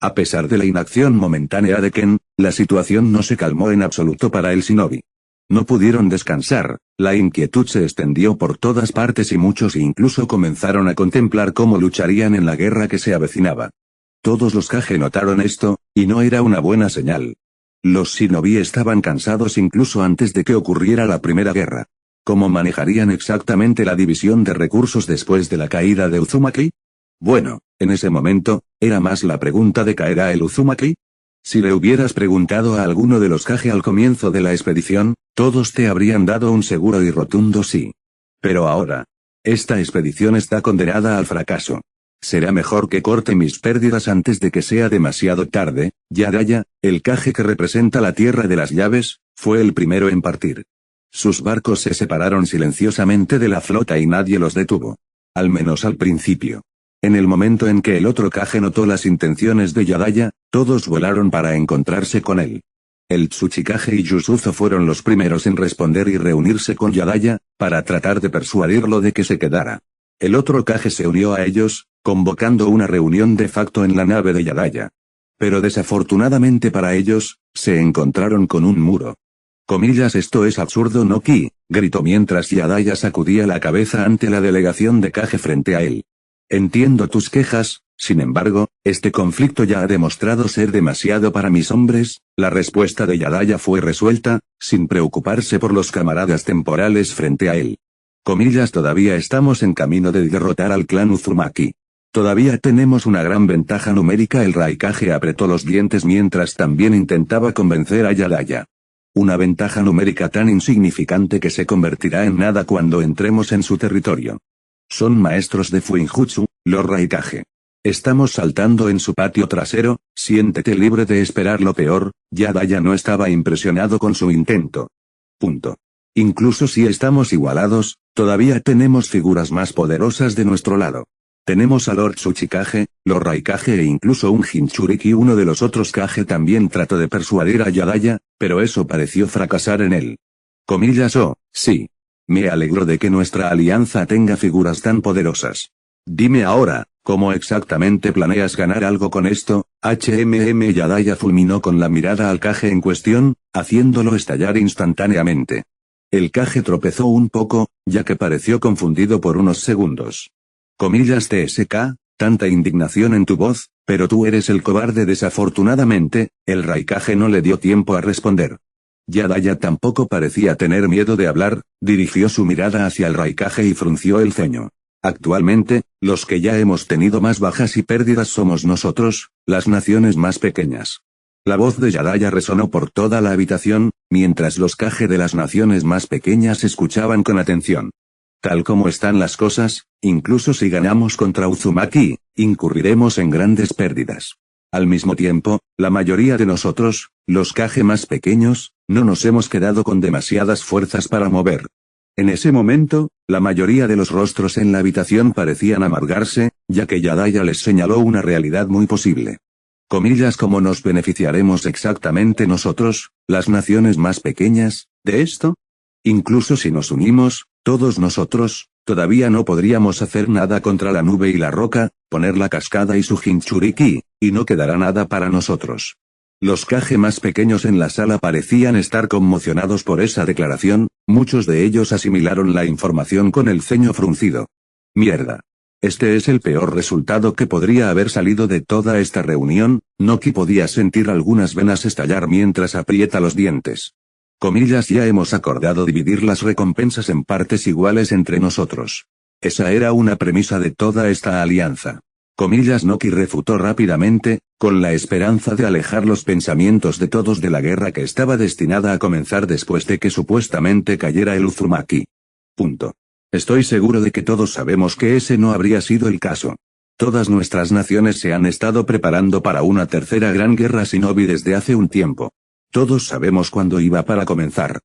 A pesar de la inacción momentánea de Ken, la situación no se calmó en absoluto para el shinobi. No pudieron descansar, la inquietud se extendió por todas partes y muchos incluso comenzaron a contemplar cómo lucharían en la guerra que se avecinaba. Todos los Kage notaron esto, y no era una buena señal. Los shinobi estaban cansados incluso antes de que ocurriera la primera guerra. ¿Cómo manejarían exactamente la división de recursos después de la caída de Uzumaki? Bueno, en ese momento, era más la pregunta de ¿caerá el Uzumaki? Si le hubieras preguntado a alguno de los Kage al comienzo de la expedición, todos te habrían dado un seguro y rotundo sí. Pero ahora, esta expedición está condenada al fracaso. Será mejor que corte mis pérdidas antes de que sea demasiado tarde. Yadaya, el Kage que representa la Tierra de las Llaves, fue el primero en partir. Sus barcos se separaron silenciosamente de la flota y nadie los detuvo. Al menos al principio. En el momento en que el otro Kage notó las intenciones de Yadaya, todos volaron para encontrarse con él. El Tsuchikage y Yusuzo fueron los primeros en responder y reunirse con Yadaya, para tratar de persuadirlo de que se quedara. El otro Kage se unió a ellos, convocando una reunión de facto en la nave de Yadaya. Pero desafortunadamente para ellos, se encontraron con un muro. Comillas, esto es absurdo no Ki, gritó mientras Yadaya sacudía la cabeza ante la delegación de Kage frente a él. Entiendo tus quejas, sin embargo, este conflicto ya ha demostrado ser demasiado para mis hombres. La respuesta de Yadaya fue resuelta, sin preocuparse por los camaradas temporales frente a él. Comillas, todavía estamos en camino de derrotar al clan Uzumaki. Todavía tenemos una gran ventaja numérica. El Raikage apretó los dientes mientras también intentaba convencer a Yadaya. Una ventaja numérica tan insignificante que se convertirá en nada cuando entremos en su territorio. Son maestros de Fuinjutsu, los Raikage. Estamos saltando en su patio trasero, siéntete libre de esperar lo peor. Yadaya no estaba impresionado con su intento. Punto. Incluso si estamos igualados, todavía tenemos figuras más poderosas de nuestro lado. Tenemos a Lord Tsuchikage, los Raikage e incluso un Jinchuriki. Uno de los otros Kage también trató de persuadir a Yadaya, pero eso pareció fracasar en él. Sí. Me alegro de que nuestra alianza tenga figuras tan poderosas. Dime ahora, ¿cómo exactamente planeas ganar algo con esto? Yadaya fulminó con la mirada al Kage en cuestión, haciéndolo estallar instantáneamente. El Kage tropezó un poco, ya que pareció confundido por unos segundos. TSK, tanta indignación en tu voz, pero tú eres el cobarde. Desafortunadamente, el Raikage no le dio tiempo a responder. Yadaya tampoco parecía tener miedo de hablar, dirigió su mirada hacia el Raikage y frunció el ceño. Actualmente, los que ya hemos tenido más bajas y pérdidas somos nosotros, las naciones más pequeñas. La voz de Yadaya resonó por toda la habitación, mientras los Kage de las naciones más pequeñas escuchaban con atención. Tal como están las cosas, incluso si ganamos contra Uzumaki, incurriremos en grandes pérdidas. Al mismo tiempo, la mayoría de nosotros, los Kage más pequeños, no nos hemos quedado con demasiadas fuerzas para mover. En ese momento, la mayoría de los rostros en la habitación parecían amargarse, ya que Yadaya les señaló una realidad muy posible. ¿Cómo nos beneficiaremos exactamente nosotros, las naciones más pequeñas, de esto? Incluso si nos unimos, todos nosotros, todavía no podríamos hacer nada contra la nube y la roca, poner la cascada y su Jinchuriki, y no quedará nada para nosotros. Los Kage más pequeños en la sala parecían estar conmocionados por esa declaración, muchos de ellos asimilaron la información con el ceño fruncido. Mierda. Este es el peor resultado que podría haber salido de toda esta reunión. Noki podía sentir algunas venas estallar mientras aprieta los dientes. Ya hemos acordado dividir las recompensas en partes iguales entre nosotros. Esa era una premisa de toda esta alianza. Noki refutó rápidamente, con la esperanza de alejar los pensamientos de todos de la guerra que estaba destinada a comenzar después de que supuestamente cayera el Uzumaki. Punto. Estoy seguro de que todos sabemos que ese no habría sido el caso. Todas nuestras naciones se han estado preparando para una tercera gran guerra shinobi desde hace un tiempo. Todos sabemos cuándo iba para comenzar.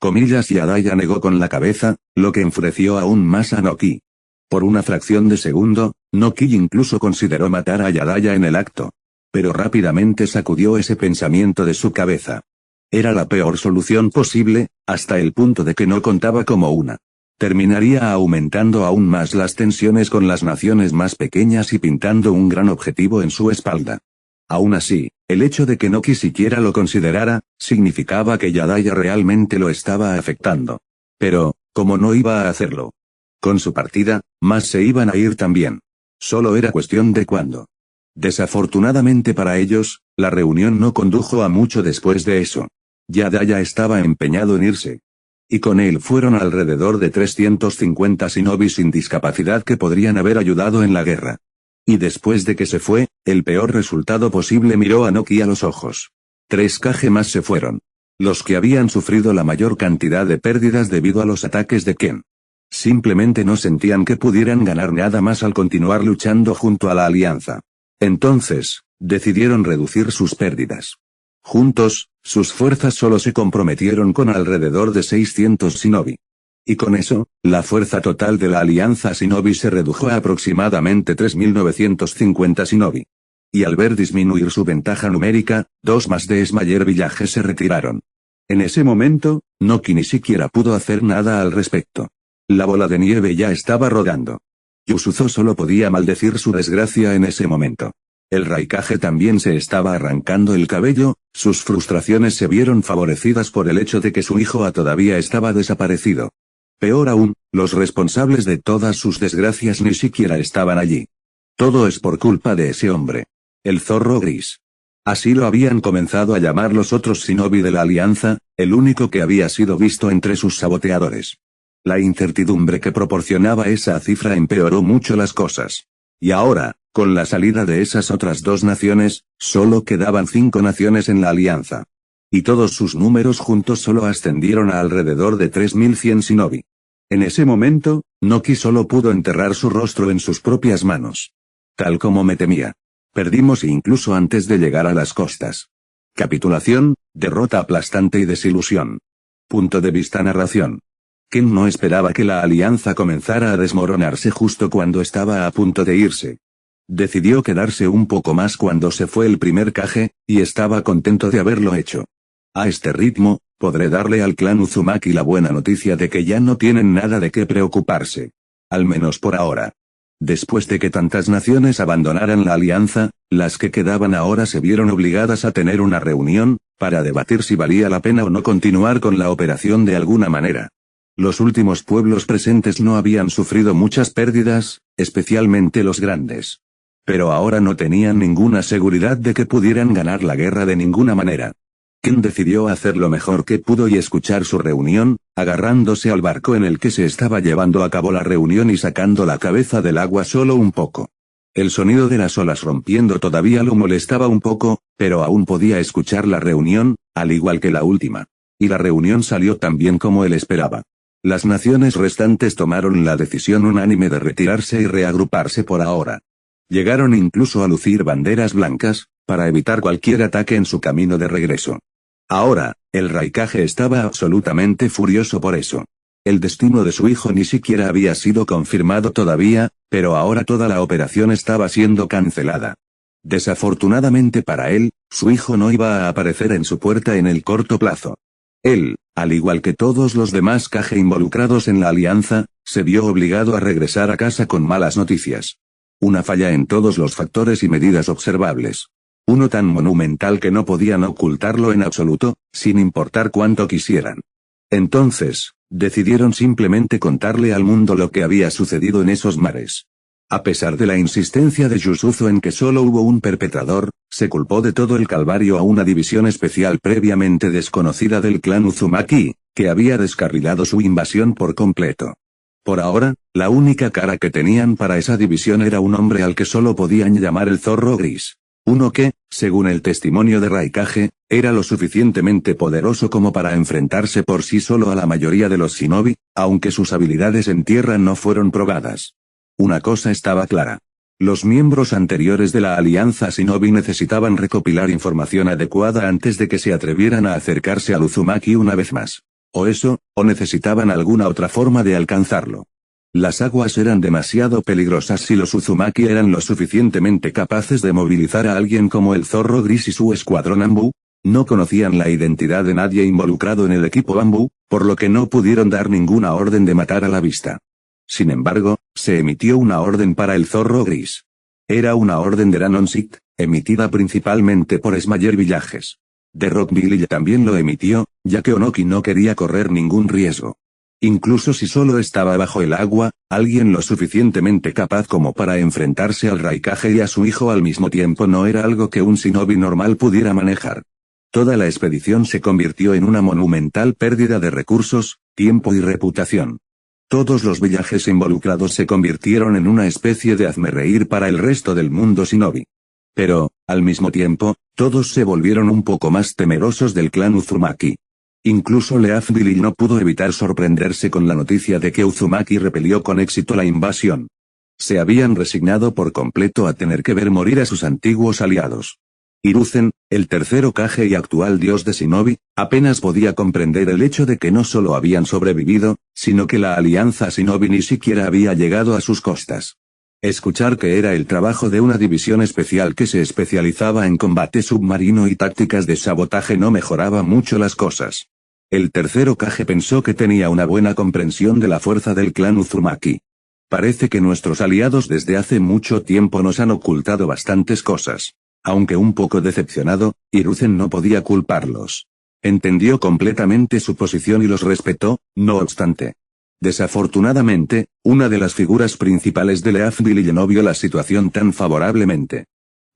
Yadaya negó con la cabeza, lo que enfureció aún más a Noki. Por una fracción de segundo, Noki incluso consideró matar a Yadaya en el acto. Pero rápidamente sacudió ese pensamiento de su cabeza. Era la peor solución posible, hasta el punto de que no contaba como una. Terminaría aumentando aún más las tensiones con las naciones más pequeñas y pintando un gran objetivo en su espalda. Aún así, el hecho de que Noki siquiera lo considerara, significaba que Yadaya realmente lo estaba afectando. Pero, ¿cómo no iba a hacerlo? Con su partida, más se iban a ir también. Solo era cuestión de cuándo. Desafortunadamente para ellos, la reunión no condujo a mucho después de eso. Yadaya estaba empeñado en irse. Y con él fueron alrededor de 350 shinobi sin discapacidad que podrían haber ayudado en la guerra. Y después de que se fue, el peor resultado posible miró a Noki a los ojos. 3 Kage más se fueron. Los que habían sufrido la mayor cantidad de pérdidas debido a los ataques de Ken. Simplemente no sentían que pudieran ganar nada más al continuar luchando junto a la alianza. Entonces, decidieron reducir sus pérdidas. Juntos, sus fuerzas solo se comprometieron con alrededor de 600 shinobi. Y con eso, la fuerza total de la alianza shinobi se redujo a aproximadamente 3.950 shinobi. Y al ver disminuir su ventaja numérica, 2 más de Smayer Village se retiraron. En ese momento, Noki ni siquiera pudo hacer nada al respecto. La bola de nieve ya estaba rodando. Yusuzo solo podía maldecir su desgracia en ese momento. El Raikage también se estaba arrancando el cabello, sus frustraciones se vieron favorecidas por el hecho de que su hijo todavía estaba desaparecido. Peor aún, los responsables de todas sus desgracias ni siquiera estaban allí. Todo es por culpa de ese hombre. El zorro gris. Así lo habían comenzado a llamar los otros shinobi de la alianza, el único que había sido visto entre sus saboteadores. La incertidumbre que proporcionaba esa cifra empeoró mucho las cosas. Y ahora, con la salida de esas otras 2 naciones, solo quedaban 5 naciones en la alianza. Y todos sus números juntos solo ascendieron a alrededor de 3100 shinobi. En ese momento, Noki solo pudo enterrar su rostro en sus propias manos. Tal como me temía. Perdimos incluso antes de llegar a las costas. Capitulación, derrota aplastante y desilusión. Punto de vista narración. Ken no esperaba que la alianza comenzara a desmoronarse justo cuando estaba a punto de irse. Decidió quedarse un poco más cuando se fue el primer Kage, y estaba contento de haberlo hecho. A este ritmo, podré darle al clan Uzumaki la buena noticia de que ya no tienen nada de qué preocuparse. Al menos por ahora. Después de que tantas naciones abandonaran la alianza, las que quedaban ahora se vieron obligadas a tener una reunión, para debatir si valía la pena o no continuar con la operación de alguna manera. Los últimos pueblos presentes no habían sufrido muchas pérdidas, especialmente los grandes. Pero ahora no tenían ninguna seguridad de que pudieran ganar la guerra de ninguna manera. Ken decidió hacer lo mejor que pudo y escuchar su reunión, agarrándose al barco en el que se estaba llevando a cabo la reunión y sacando la cabeza del agua solo un poco. El sonido de las olas rompiendo todavía lo molestaba un poco, pero aún podía escuchar la reunión, al igual que la última. Y la reunión salió tan bien como él esperaba. Las naciones restantes tomaron la decisión unánime de retirarse y reagruparse por ahora. Llegaron incluso a lucir banderas blancas, para evitar cualquier ataque en su camino de regreso. Ahora, el Raikage estaba absolutamente furioso por eso. El destino de su hijo ni siquiera había sido confirmado todavía, pero ahora toda la operación estaba siendo cancelada. Desafortunadamente para él, su hijo no iba a aparecer en su puerta en el corto plazo. Él, al igual que todos los demás Kage involucrados en la alianza, se vio obligado a regresar a casa con malas noticias. Una falla en todos los factores y medidas observables. Uno tan monumental que no podían ocultarlo en absoluto, sin importar cuánto quisieran. Entonces, decidieron simplemente contarle al mundo lo que había sucedido en esos mares. A pesar de la insistencia de Yusutsu en que solo hubo un perpetrador, se culpó de todo el calvario a una división especial previamente desconocida del clan Uzumaki, que había descarrilado su invasión por completo. Por ahora, la única cara que tenían para esa división era un hombre al que solo podían llamar el Zorro Gris. Uno que, según el testimonio de Raikage, era lo suficientemente poderoso como para enfrentarse por sí solo a la mayoría de los shinobi, aunque sus habilidades en tierra no fueron probadas. Una cosa estaba clara. Los miembros anteriores de la alianza shinobi necesitaban recopilar información adecuada antes de que se atrevieran a acercarse al Uzumaki una vez más. O eso, o necesitaban alguna otra forma de alcanzarlo. Las aguas eran demasiado peligrosas si los Uzumaki eran lo suficientemente capaces de movilizar a alguien como el Zorro Gris y su escuadrón Bambú. No conocían la identidad de nadie involucrado en el equipo Bambú, por lo que no pudieron dar ninguna orden de matar a la vista. Sin embargo, se emitió una orden para el Zorro Gris. Era una orden de Ranonsit, emitida principalmente por Smayer Villages. The Rock Village también lo emitió, ya que Onoki no quería correr ningún riesgo. Incluso si solo estaba bajo el agua, alguien lo suficientemente capaz como para enfrentarse al Raikage y a su hijo al mismo tiempo no era algo que un shinobi normal pudiera manejar. Toda la expedición se convirtió en una monumental pérdida de recursos, tiempo y reputación. Todos los villajes involucrados se convirtieron en una especie de hazmerreír para el resto del mundo shinobi. Pero, al mismo tiempo, todos se volvieron un poco más temerosos del clan Uzumaki. Incluso Leaf Village no pudo evitar sorprenderse con la noticia de que Uzumaki repelió con éxito la invasión. Se habían resignado por completo a tener que ver morir a sus antiguos aliados. Hiruzen, el tercer Hokage y actual dios de Shinobi, apenas podía comprender el hecho de que no solo habían sobrevivido, sino que la alianza Shinobi ni siquiera había llegado a sus costas. Escuchar que era el trabajo de una división especial que se especializaba en combate submarino y tácticas de sabotaje no mejoraba mucho las cosas. El tercer Hokage pensó que tenía una buena comprensión de la fuerza del clan Uzumaki. Parece que nuestros aliados desde hace mucho tiempo nos han ocultado bastantes cosas. Aunque un poco decepcionado, Hiruzen no podía culparlos. Entendió completamente su posición y los respetó, no obstante. Desafortunadamente, una de las figuras principales de Leaf Village no vio la situación tan favorablemente.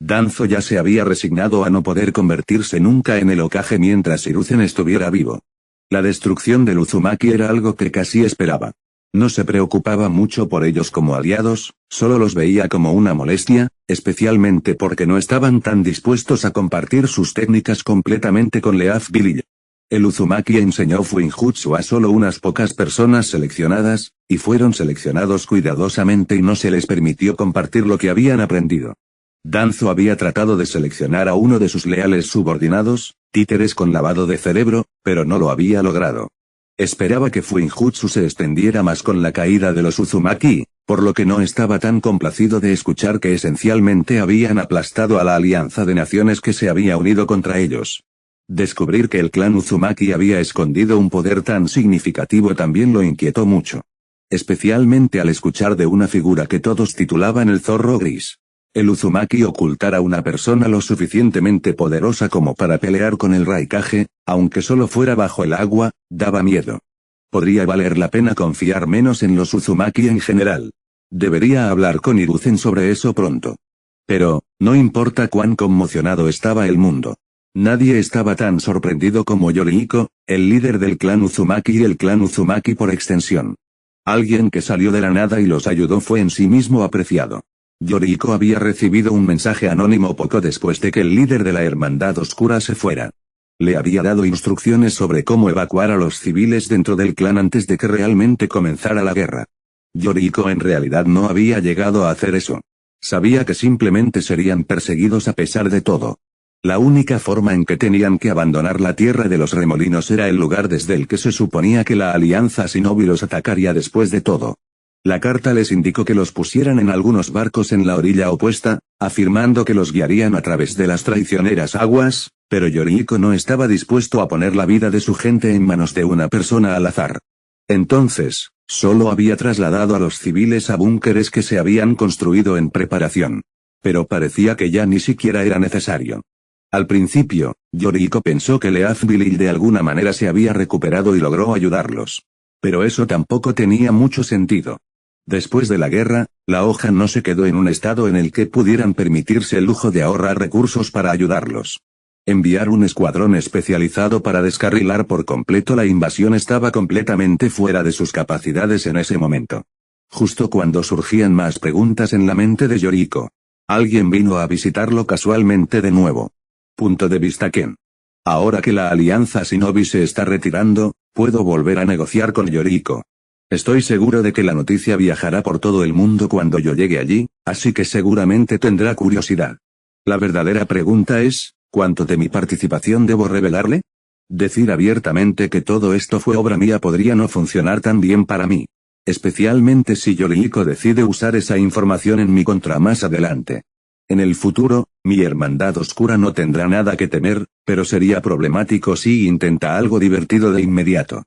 Danzo ya se había resignado a no poder convertirse nunca en el Hokage mientras Hiruzen estuviera vivo. La destrucción del Uzumaki era algo que casi esperaba. No se preocupaba mucho por ellos como aliados, solo los veía como una molestia, especialmente porque no estaban tan dispuestos a compartir sus técnicas completamente con Leaf Village. El Uzumaki enseñó Fuinjutsu a solo unas pocas personas seleccionadas, y fueron seleccionados cuidadosamente y no se les permitió compartir lo que habían aprendido. Danzo había tratado de seleccionar a uno de sus leales subordinados, títeres con lavado de cerebro, pero no lo había logrado. Esperaba que Fuinjutsu se extendiera más con la caída de los Uzumaki, por lo que no estaba tan complacido de escuchar que esencialmente habían aplastado a la alianza de naciones que se había unido contra ellos. Descubrir que el clan Uzumaki había escondido un poder tan significativo también lo inquietó mucho. Especialmente al escuchar de una figura que todos titulaban el Zorro Gris. El Uzumaki ocultar a una persona lo suficientemente poderosa como para pelear con el Raikage, aunque solo fuera bajo el agua, daba miedo. Podría valer la pena confiar menos en los Uzumaki en general. Debería hablar con Hiruzen sobre eso pronto. Pero, no importa cuán conmocionado estaba el mundo. Nadie estaba tan sorprendido como Yorihiko, el líder del clan Uzumaki y el clan Uzumaki por extensión. Alguien que salió de la nada y los ayudó fue en sí mismo apreciado. Yorihiko había recibido un mensaje anónimo poco después de que el líder de la Hermandad Oscura se fuera. Le había dado instrucciones sobre cómo evacuar a los civiles dentro del clan antes de que realmente comenzara la guerra. Yorihiko en realidad no había llegado a hacer eso. Sabía que simplemente serían perseguidos a pesar de todo. La única forma en que tenían que abandonar la tierra de los remolinos era el lugar desde el que se suponía que la alianza Shinobi los atacaría después de todo. La carta les indicó que los pusieran en algunos barcos en la orilla opuesta, afirmando que los guiarían a través de las traicioneras aguas, pero Yorihiko no estaba dispuesto a poner la vida de su gente en manos de una persona al azar. Entonces, solo había trasladado a los civiles a búnkeres que se habían construido en preparación. Pero parecía que ya ni siquiera era necesario. Al principio, Yorihiko pensó que Leaf Village de alguna manera se había recuperado y logró ayudarlos. Pero eso tampoco tenía mucho sentido. Después de la guerra, la hoja no se quedó en un estado en el que pudieran permitirse el lujo de ahorrar recursos para ayudarlos. Enviar un escuadrón especializado para descarrilar por completo la invasión estaba completamente fuera de sus capacidades en ese momento. Justo cuando surgían más preguntas en la mente de Yorihiko, alguien vino a visitarlo casualmente de nuevo. Punto de vista Ken. Ahora que la alianza Shinobi se está retirando, puedo volver a negociar con Yorihiko. Estoy seguro de que la noticia viajará por todo el mundo cuando yo llegue allí, así que seguramente tendrá curiosidad. La verdadera pregunta es, ¿cuánto de mi participación debo revelarle? Decir abiertamente que todo esto fue obra mía podría no funcionar tan bien para mí. Especialmente si Yorihiko decide usar esa información en mi contra más adelante. En el futuro, mi hermandad oscura no tendrá nada que temer, pero sería problemático si intenta algo divertido de inmediato.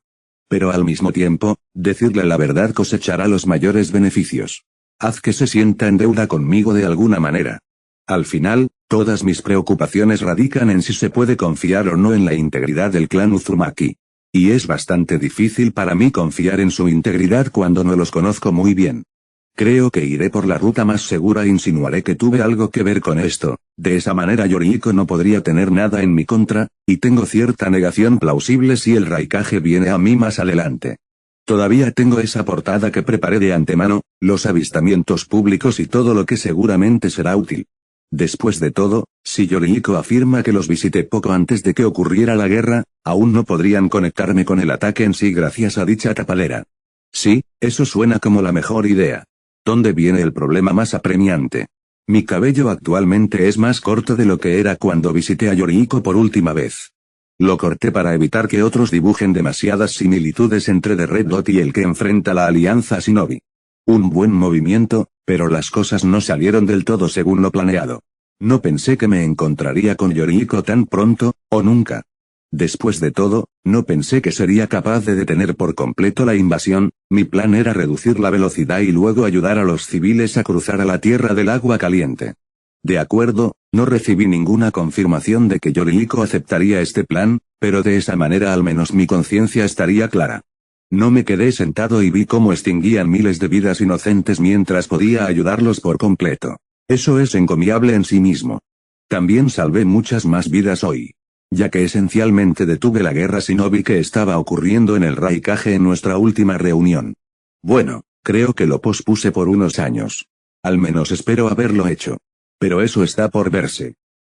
Pero al mismo tiempo, decirle la verdad cosechará los mayores beneficios. Haz que se sienta en deuda conmigo de alguna manera. Al final, todas mis preocupaciones radican en si se puede confiar o no en la integridad del clan Uzumaki. Y es bastante difícil para mí confiar en su integridad cuando no los conozco muy bien. Creo que iré por la ruta más segura e insinuaré que tuve algo que ver con esto, de esa manera Yorihiko no podría tener nada en mi contra, y tengo cierta negación plausible si el Raikage viene a mí más adelante. Todavía tengo esa portada que preparé de antemano, los avistamientos públicos y todo lo que seguramente será útil. Después de todo, si Yorihiko afirma que los visité poco antes de que ocurriera la guerra, aún no podrían conectarme con el ataque en sí gracias a dicha tapadera. Sí, eso suena como la mejor idea. ¿Dónde viene el problema más apremiante? Mi cabello actualmente es más corto de lo que era cuando visité a Yorihiko por última vez. Lo corté para evitar que otros dibujen demasiadas similitudes entre The Red Dot y el que enfrenta la alianza Shinobi. Un buen movimiento, pero las cosas no salieron del todo según lo planeado. No pensé que me encontraría con Yorihiko tan pronto, o nunca. Después de todo, no pensé que sería capaz de detener por completo la invasión, mi plan era reducir la velocidad y luego ayudar a los civiles a cruzar a la tierra del agua caliente. De acuerdo, no recibí ninguna confirmación de que Yorihiko aceptaría este plan, pero de esa manera al menos mi conciencia estaría clara. No me quedé sentado y vi cómo extinguían miles de vidas inocentes mientras podía ayudarlos por completo. Eso es encomiable en sí mismo. También salvé muchas más vidas hoy. Ya que esencialmente detuve la guerra Shinobi que estaba ocurriendo en el Raikage en nuestra última reunión. Bueno, creo que lo pospuse por unos años. Al menos espero haberlo hecho. Pero eso está por verse.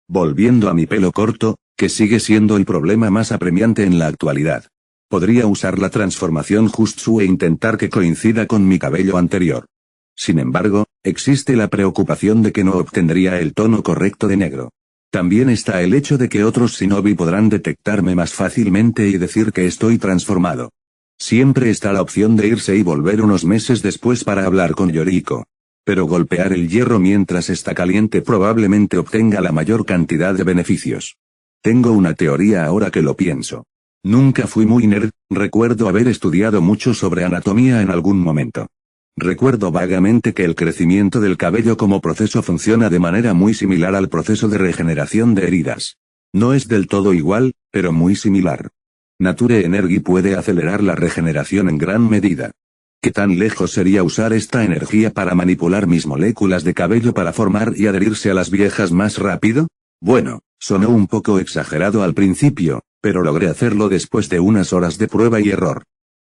Volviendo a mi pelo corto, que sigue siendo el problema más apremiante en la actualidad. Podría usar la transformación Jutsu e intentar que coincida con mi cabello anterior. Sin embargo, existe la preocupación de que no obtendría el tono correcto de negro. También está el hecho de que otros shinobi podrán detectarme más fácilmente y decir que estoy transformado. Siempre está la opción de irse y volver unos meses después para hablar con Yoriko. Pero golpear el hierro mientras está caliente probablemente obtenga la mayor cantidad de beneficios. Tengo una teoría ahora que lo pienso. Nunca fui muy nerd, recuerdo haber estudiado mucho sobre anatomía en algún momento. Recuerdo vagamente que el crecimiento del cabello como proceso funciona de manera muy similar al proceso de regeneración de heridas. No es del todo igual, pero muy similar. Nature Energy puede acelerar la regeneración en gran medida. ¿Qué tan lejos sería usar esta energía para manipular mis moléculas de cabello para formar y adherirse a las viejas más rápido? Bueno, sonó un poco exagerado al principio, pero logré hacerlo después de unas horas de prueba y error.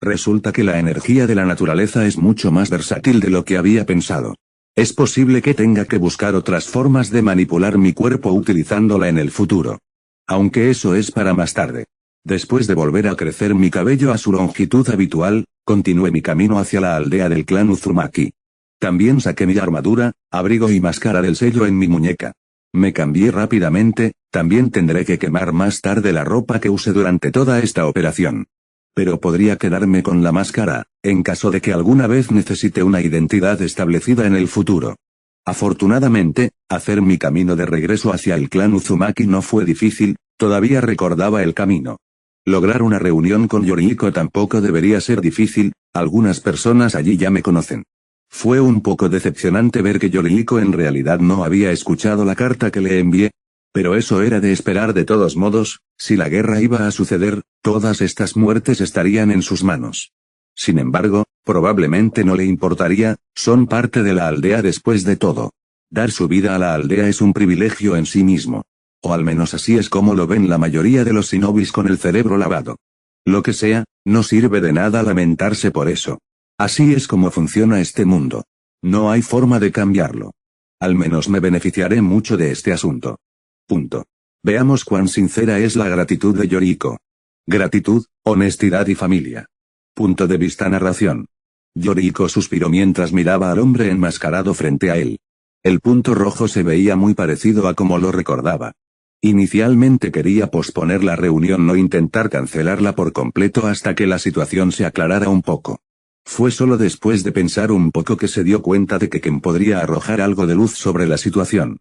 Resulta que la energía de la naturaleza es mucho más versátil de lo que había pensado. Es posible que tenga que buscar otras formas de manipular mi cuerpo utilizándola en el futuro. Aunque eso es para más tarde. Después de volver a crecer mi cabello a su longitud habitual, continué mi camino hacia la aldea del clan Uzumaki. También saqué mi armadura, abrigo y máscara del sello en mi muñeca. Me cambié rápidamente, también tendré que quemar más tarde la ropa que usé durante toda esta operación. Pero podría quedarme con la máscara, en caso de que alguna vez necesite una identidad establecida en el futuro. Afortunadamente, hacer mi camino de regreso hacia el clan Uzumaki no fue difícil, todavía recordaba el camino. Lograr una reunión con Yoriko tampoco debería ser difícil, algunas personas allí ya me conocen. Fue un poco decepcionante ver que Yoriko en realidad no había escuchado la carta que le envié. Pero eso era de esperar de todos modos, si la guerra iba a suceder, todas estas muertes estarían en sus manos. Sin embargo, probablemente no le importaría, son parte de la aldea después de todo. Dar su vida a la aldea es un privilegio en sí mismo. O al menos así es como lo ven la mayoría de los shinobis con el cerebro lavado. Lo que sea, no sirve de nada lamentarse por eso. Así es como funciona este mundo. No hay forma de cambiarlo. Al menos me beneficiaré mucho de este asunto. Punto. Veamos cuán sincera es la gratitud de Yoriko. Gratitud, honestidad y familia. Punto de vista narración. Yoriko suspiró mientras miraba al hombre enmascarado frente a él. El punto rojo se veía muy parecido a como lo recordaba. Inicialmente quería posponer la reunión o intentar cancelarla por completo hasta que la situación se aclarara un poco. Fue solo después de pensar un poco que se dio cuenta de que Ken podría arrojar algo de luz sobre la situación.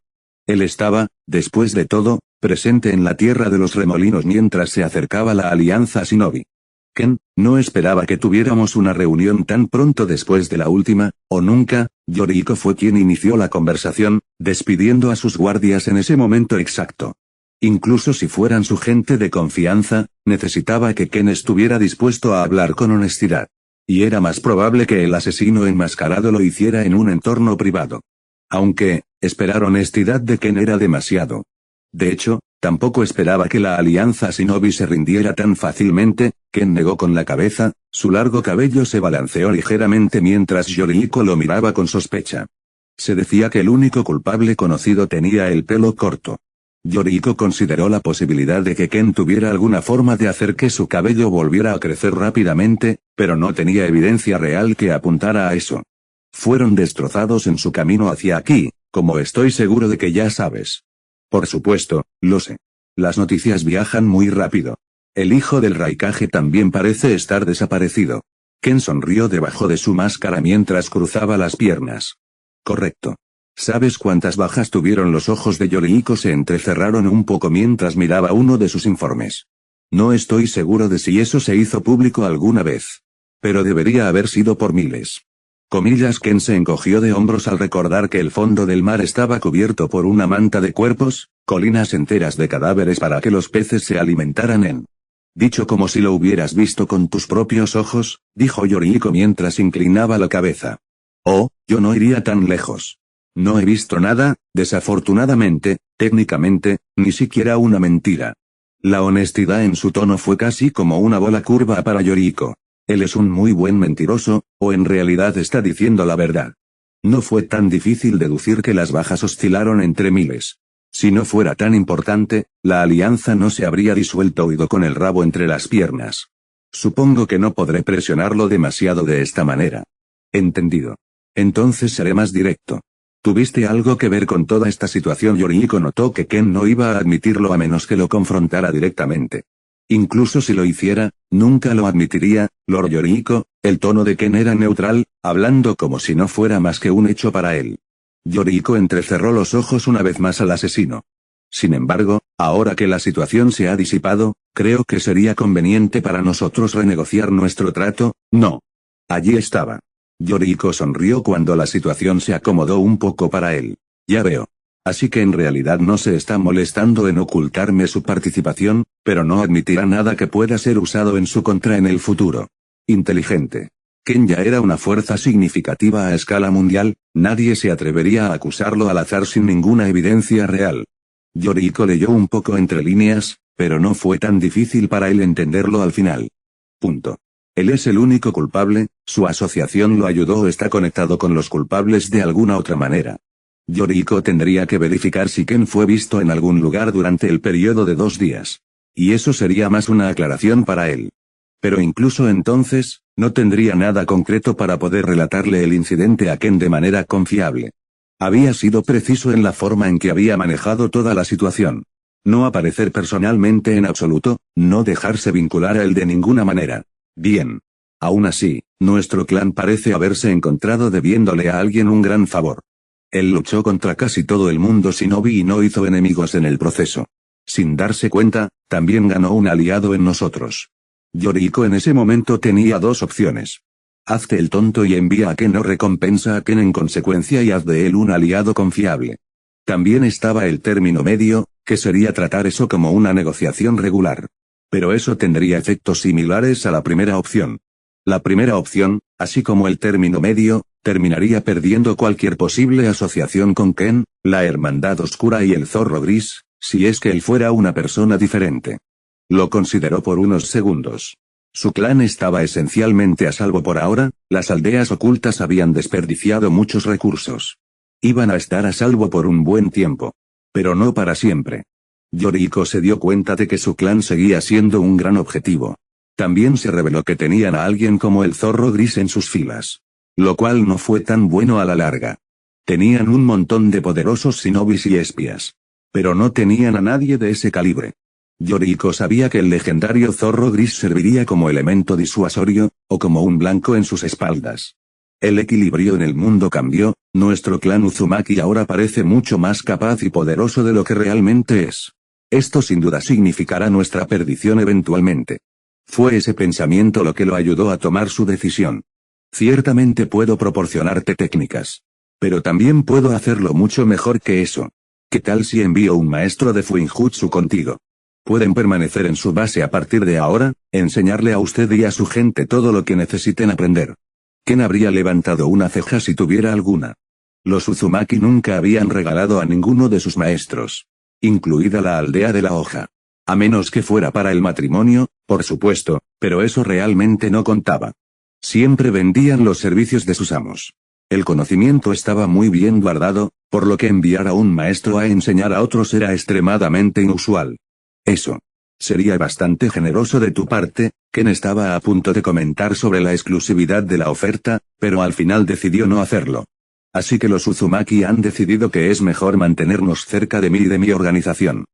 Él estaba, después de todo, presente en la tierra de los remolinos mientras se acercaba la alianza Shinobi. Ken, no esperaba que tuviéramos una reunión tan pronto después de la última, o nunca. Yoriko fue quien inició la conversación, despidiendo a sus guardias en ese momento exacto. Incluso si fueran su gente de confianza, necesitaba que Ken estuviera dispuesto a hablar con honestidad. Y era más probable que el asesino enmascarado lo hiciera en un entorno privado. Aunque, esperar honestidad de Ken era demasiado. De hecho, tampoco esperaba que la alianza Shinobi se rindiera tan fácilmente. Ken negó con la cabeza, su largo cabello se balanceó ligeramente mientras Yoriko lo miraba con sospecha. Se decía que el único culpable conocido tenía el pelo corto. Yoriko consideró la posibilidad de que Ken tuviera alguna forma de hacer que su cabello volviera a crecer rápidamente, pero no tenía evidencia real que apuntara a eso. Fueron destrozados en su camino hacia aquí, como estoy seguro de que ya sabes. Por supuesto, lo sé. Las noticias viajan muy rápido. El hijo del Raikage también parece estar desaparecido. Ken sonrió debajo de su máscara mientras cruzaba las piernas. Correcto. ¿Sabes cuántas bajas tuvieron? Los ojos de Yoriko se entrecerraron un poco mientras miraba uno de sus informes. No estoy seguro de si eso se hizo público alguna vez. Pero debería haber sido por miles. Comillas. Ken se encogió de hombros al recordar que el fondo del mar estaba cubierto por una manta de cuerpos, colinas enteras de cadáveres para que los peces se alimentaran en. Dicho como si lo hubieras visto con tus propios ojos, dijo Yoriko mientras inclinaba la cabeza. Oh, yo no iría tan lejos. No he visto nada, desafortunadamente, técnicamente, ni siquiera una mentira. La honestidad en su tono fue casi como una bola curva para Yoriko. Él es un muy buen mentiroso, o en realidad está diciendo la verdad. No fue tan difícil deducir que las bajas oscilaron entre miles. Si no fuera tan importante, la alianza no se habría disuelto o ido con el rabo entre las piernas. Supongo que no podré presionarlo demasiado de esta manera. Entendido. Entonces seré más directo. ¿Tuviste algo que ver con toda esta situación? Yorihiko notó que Ken no iba a admitirlo a menos que lo confrontara directamente. Incluso si lo hiciera, nunca lo admitiría, Lord Yorihiko. El tono de Ken era neutral, hablando como si no fuera más que un hecho para él. Yorihiko entrecerró los ojos una vez más al asesino. Sin embargo, ahora que la situación se ha disipado, creo que sería conveniente para nosotros renegociar nuestro trato, ¿no? Allí estaba. Yorihiko sonrió cuando la situación se acomodó un poco para él. Ya veo. Así que en realidad no se está molestando en ocultarme su participación, pero no admitirá nada que pueda ser usado en su contra en el futuro. Inteligente. Ken ya era una fuerza significativa a escala mundial, nadie se atrevería a acusarlo al azar sin ninguna evidencia real. Yorihiko leyó un poco entre líneas, pero no fue tan difícil para él entenderlo al final. Punto. Él es el único culpable, su asociación lo ayudó o está conectado con los culpables de alguna otra manera. Yorihiko tendría que verificar si Ken fue visto en algún lugar durante el periodo de 2 días. Y eso sería más una aclaración para él. Pero incluso entonces, no tendría nada concreto para poder relatarle el incidente a Ken de manera confiable. Había sido preciso en la forma en que había manejado toda la situación. No aparecer personalmente en absoluto, no dejarse vincular a él de ninguna manera. Bien. Aún así, nuestro clan parece haberse encontrado debiéndole a alguien un gran favor. Él luchó contra casi todo el mundo shinobi y no hizo enemigos en el proceso. Sin darse cuenta, también ganó un aliado en nosotros. Yorihiko en ese momento tenía 2 opciones. Hazte el tonto y envía a Ken o recompensa a Ken en consecuencia y haz de él un aliado confiable. También estaba el término medio, que sería tratar eso como una negociación regular. Pero eso tendría efectos similares a la primera opción. La primera opción, así como el término medio, terminaría perdiendo cualquier posible asociación con Ken, la Hermandad Oscura y el Zorro Gris, si es que él fuera una persona diferente. Lo consideró por unos segundos. Su clan estaba esencialmente a salvo por ahora, las aldeas ocultas habían desperdiciado muchos recursos. Iban a estar a salvo por un buen tiempo. Pero no para siempre. Yorihiko se dio cuenta de que su clan seguía siendo un gran objetivo. También se reveló que tenían a alguien como el Zorro Gris en sus filas. Lo cual no fue tan bueno a la larga. Tenían un montón de poderosos shinobis y espías. Pero no tenían a nadie de ese calibre. Yorihiko sabía que el legendario Zorro Gris serviría como elemento disuasorio, o como un blanco en sus espaldas. El equilibrio en el mundo cambió, nuestro clan Uzumaki ahora parece mucho más capaz y poderoso de lo que realmente es. Esto sin duda significará nuestra perdición eventualmente. Fue ese pensamiento lo que lo ayudó a tomar su decisión. Ciertamente puedo proporcionarte técnicas. Pero también puedo hacerlo mucho mejor que eso. ¿Qué tal si envío un maestro de Fuinjutsu contigo? Pueden permanecer en su base a partir de ahora, enseñarle a usted y a su gente todo lo que necesiten aprender. Ken habría levantado una ceja si tuviera alguna. Los Uzumaki nunca habían regalado a ninguno de sus maestros. Incluida la aldea de la hoja. A menos que fuera para el matrimonio, por supuesto, pero eso realmente no contaba. Siempre vendían los servicios de sus amos. El conocimiento estaba muy bien guardado, por lo que enviar a un maestro a enseñar a otros era extremadamente inusual. Eso. Sería bastante generoso de tu parte. Ken estaba a punto de comentar sobre la exclusividad de la oferta, pero al final decidió no hacerlo. Así que los Uzumaki han decidido que es mejor mantenernos cerca de mí y de mi organización.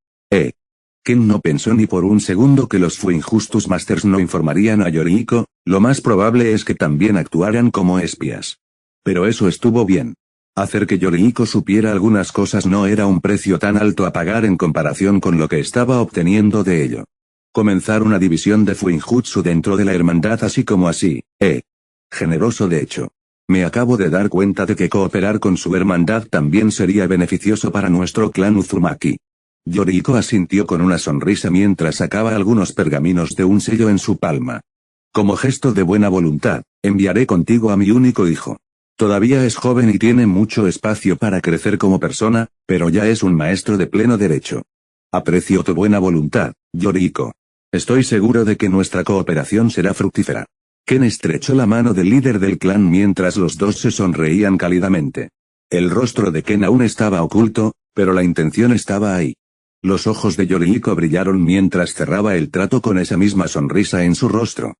Ken no pensó ni por un segundo que los Fuinjustus Masters no informarían a Yorihiko, lo más probable es que también actuaran como espías. Pero eso estuvo bien. Hacer que Yorihiko supiera algunas cosas no era un precio tan alto a pagar en comparación con lo que estaba obteniendo de ello. Comenzar una división de Fuinjutsu dentro de la hermandad así como así, generoso de hecho. Me acabo de dar cuenta de que cooperar con su hermandad también sería beneficioso para nuestro clan Uzumaki. Yorihiko asintió con una sonrisa mientras sacaba algunos pergaminos de un sello en su palma. Como gesto de buena voluntad, enviaré contigo a mi único hijo. Todavía es joven y tiene mucho espacio para crecer como persona, pero ya es un maestro de pleno derecho. Aprecio tu buena voluntad, Yorihiko. Estoy seguro de que nuestra cooperación será fructífera. Ken estrechó la mano del líder del clan mientras los dos se sonreían cálidamente. El rostro de Ken aún estaba oculto, pero la intención estaba ahí. Los ojos de Yorihiko brillaron mientras cerraba el trato con esa misma sonrisa en su rostro.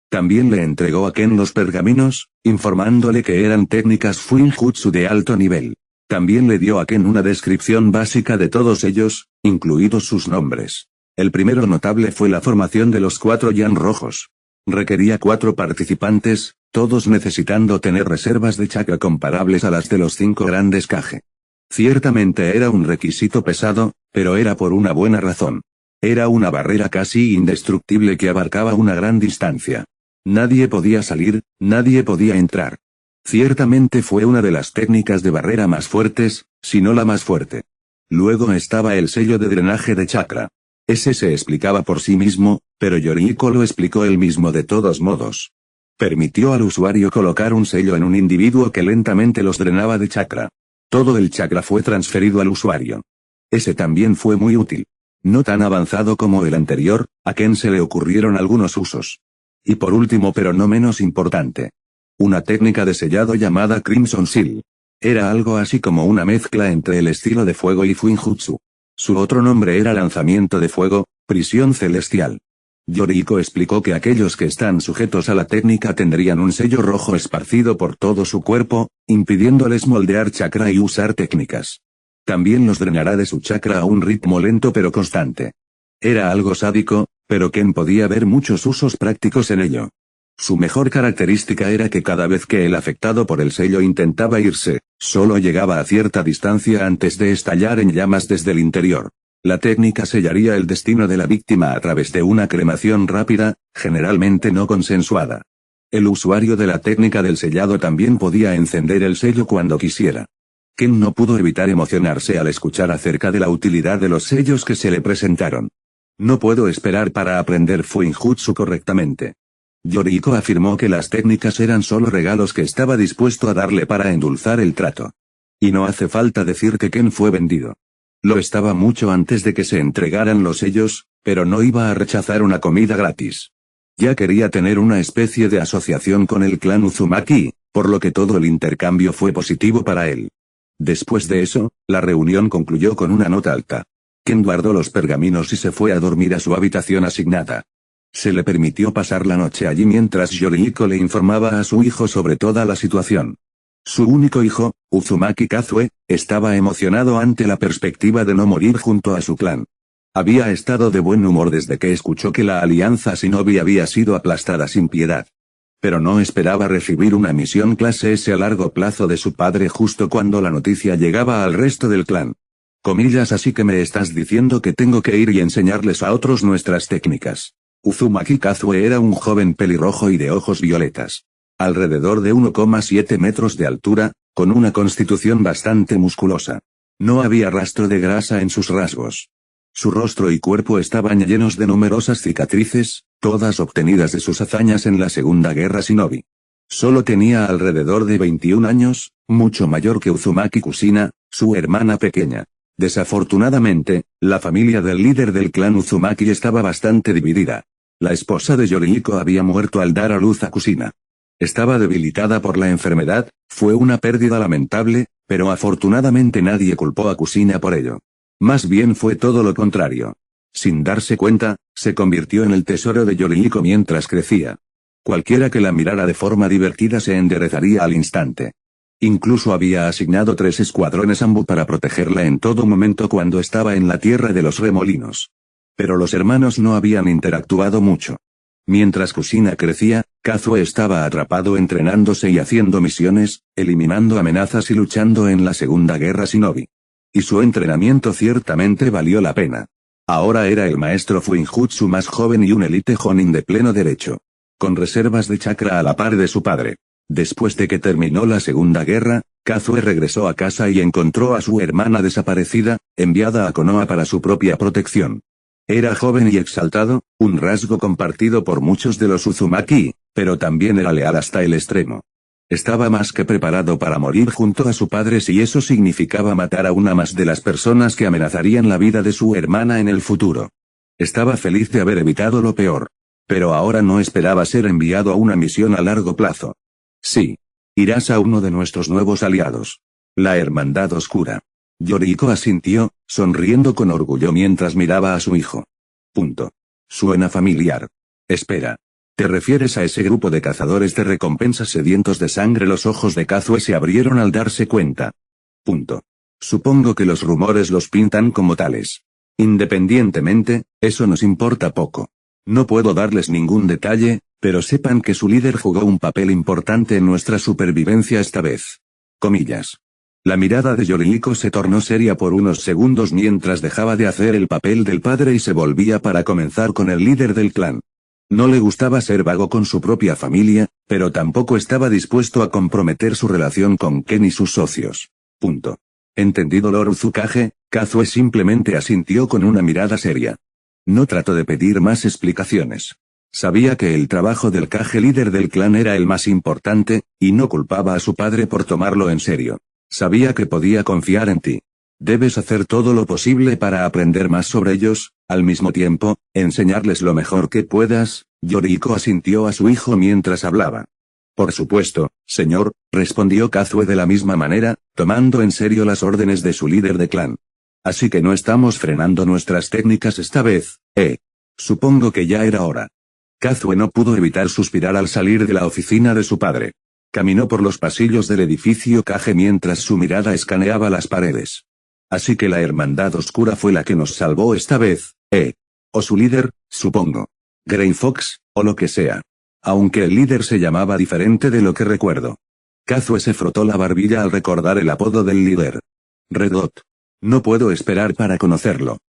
También le entregó a Ken los pergaminos, informándole que eran técnicas Fuinjutsu de alto nivel. También le dio a Ken una descripción básica de todos ellos, incluidos sus nombres. El primero notable fue la formación de los 4 Yan rojos. Requería 4 participantes, todos necesitando tener reservas de chakra comparables a las de los 5 grandes Kage. Ciertamente era un requisito pesado, pero era por una buena razón. Era una barrera casi indestructible que abarcaba una gran distancia. Nadie podía salir, nadie podía entrar. Ciertamente fue una de las técnicas de barrera más fuertes, si no la más fuerte. Luego estaba el sello de drenaje de chakra. Ese se explicaba por sí mismo, pero Yorihiko lo explicó él mismo de todos modos. Permitió al usuario colocar un sello en un individuo que lentamente los drenaba de chakra. Todo el chakra fue transferido al usuario. Ese también fue muy útil. No tan avanzado como el anterior, a Ken se le ocurrieron algunos usos. Y por último pero no menos importante. Una técnica de sellado llamada Crimson Seal. Era algo así como una mezcla entre el estilo de fuego y Fuinjutsu. Su otro nombre era lanzamiento de fuego, prisión celestial. Yorihiko explicó que aquellos que están sujetos a la técnica tendrían un sello rojo esparcido por todo su cuerpo, impidiéndoles moldear chakra y usar técnicas. También los drenará de su chakra a un ritmo lento pero constante. Era algo sádico, pero Ken podía ver muchos usos prácticos en ello. Su mejor característica era que cada vez que el afectado por el sello intentaba irse, solo llegaba a cierta distancia antes de estallar en llamas desde el interior. La técnica sellaría el destino de la víctima a través de una cremación rápida, generalmente no consensuada. El usuario de la técnica del sellado también podía encender el sello cuando quisiera. Ken no pudo evitar emocionarse al escuchar acerca de la utilidad de los sellos que se le presentaron. No puedo esperar para aprender Fuinjutsu correctamente. Yorihiko afirmó que las técnicas eran solo regalos que estaba dispuesto a darle para endulzar el trato. Y no hace falta decir que Ken fue vendido. Lo estaba mucho antes de que se entregaran los sellos, pero no iba a rechazar una comida gratis. Ya quería tener una especie de asociación con el clan Uzumaki, por lo que todo el intercambio fue positivo para él. Después de eso, la reunión concluyó con una nota alta. Ken guardó los pergaminos y se fue a dormir a su habitación asignada. Se le permitió pasar la noche allí mientras Yorihiko le informaba a su hijo sobre toda la situación. Su único hijo, Uzumaki Kazue, estaba emocionado ante la perspectiva de no morir junto a su clan. Había estado de buen humor desde que escuchó que la alianza Shinobi había sido aplastada sin piedad. Pero no esperaba recibir una misión clase S a largo plazo de su padre justo cuando la noticia llegaba al resto del clan. Comillas, así que me estás diciendo que tengo que ir y enseñarles a otros nuestras técnicas. Uzumaki Kazue era un joven pelirrojo y de ojos violetas. Alrededor de 1,7 metros de altura, con una constitución bastante musculosa. No había rastro de grasa en sus rasgos. Su rostro y cuerpo estaban llenos de numerosas cicatrices, todas obtenidas de sus hazañas en la Segunda Guerra Shinobi. Solo tenía alrededor de 21 años, mucho mayor que Uzumaki Kusina, su hermana pequeña. Desafortunadamente, la familia del líder del clan Uzumaki estaba bastante dividida. La esposa de Yorihiko había muerto al dar a luz a Kusina. Estaba debilitada por la enfermedad, fue una pérdida lamentable, pero afortunadamente nadie culpó a Kusina por ello. Más bien fue todo lo contrario. Sin darse cuenta, se convirtió en el tesoro de Yorihiko mientras crecía. Cualquiera que la mirara de forma divertida se enderezaría al instante. Incluso había asignado 3 escuadrones Ambu para protegerla en todo momento cuando estaba en la tierra de los remolinos. Pero los hermanos no habían interactuado mucho. Mientras Kusina crecía, Kazue estaba atrapado entrenándose y haciendo misiones, eliminando amenazas y luchando en la Segunda Guerra Shinobi. Y su entrenamiento ciertamente valió la pena. Ahora era el maestro Fuinjutsu más joven y un elite Jonin de pleno derecho. Con reservas de chakra a la par de su padre. Después de que terminó la Segunda Guerra, Kazue regresó a casa y encontró a su hermana desaparecida, enviada a Konoha para su propia protección. Era joven y exaltado, un rasgo compartido por muchos de los Uzumaki, pero también era leal hasta el extremo. Estaba más que preparado para morir junto a su padre si eso significaba matar a una más de las personas que amenazarían la vida de su hermana en el futuro. Estaba feliz de haber evitado lo peor. Pero ahora no esperaba ser enviado a una misión a largo plazo. Sí. Irás a uno de nuestros nuevos aliados. La Hermandad Oscura. Yoriko asintió, sonriendo con orgullo mientras miraba a su hijo. Suena familiar. Espera. ¿Te refieres a ese grupo de cazadores de recompensas sedientos de sangre? Los ojos de Kazue se abrieron al darse cuenta. Supongo que los rumores los pintan como tales. Independientemente, eso nos importa poco. No puedo darles ningún detalle, pero sepan que su líder jugó un papel importante en nuestra supervivencia esta vez. Comillas. La mirada de Yoriko se tornó seria por unos segundos mientras dejaba de hacer el papel del padre y se volvía para comenzar con el líder del clan. No le gustaba ser vago con su propia familia, pero tampoco estaba dispuesto a comprometer su relación con Ken y sus socios. Entendido, Lord Tsukage. Kazue simplemente asintió con una mirada seria. No trató de pedir más explicaciones. Sabía que el trabajo del Kage líder del clan era el más importante, y no culpaba a su padre por tomarlo en serio. Sabía que podía confiar en ti. Debes hacer todo lo posible para aprender más sobre ellos, al mismo tiempo, enseñarles lo mejor que puedas. Yoriko asintió a su hijo mientras hablaba. Por supuesto, señor, respondió Kazue de la misma manera, tomando en serio las órdenes de su líder de clan. Así que no estamos frenando nuestras técnicas esta vez, Supongo que ya era hora. Kazue no pudo evitar suspirar al salir de la oficina de su padre. Caminó por los pasillos del edificio Kage mientras su mirada escaneaba las paredes. Así que la Hermandad Oscura fue la que nos salvó esta vez, O su líder, supongo. Grey Fox, o lo que sea. Aunque el líder se llamaba diferente de lo que recuerdo. Kazue se frotó la barbilla al recordar el apodo del líder. Redot. No puedo esperar para conocerlo.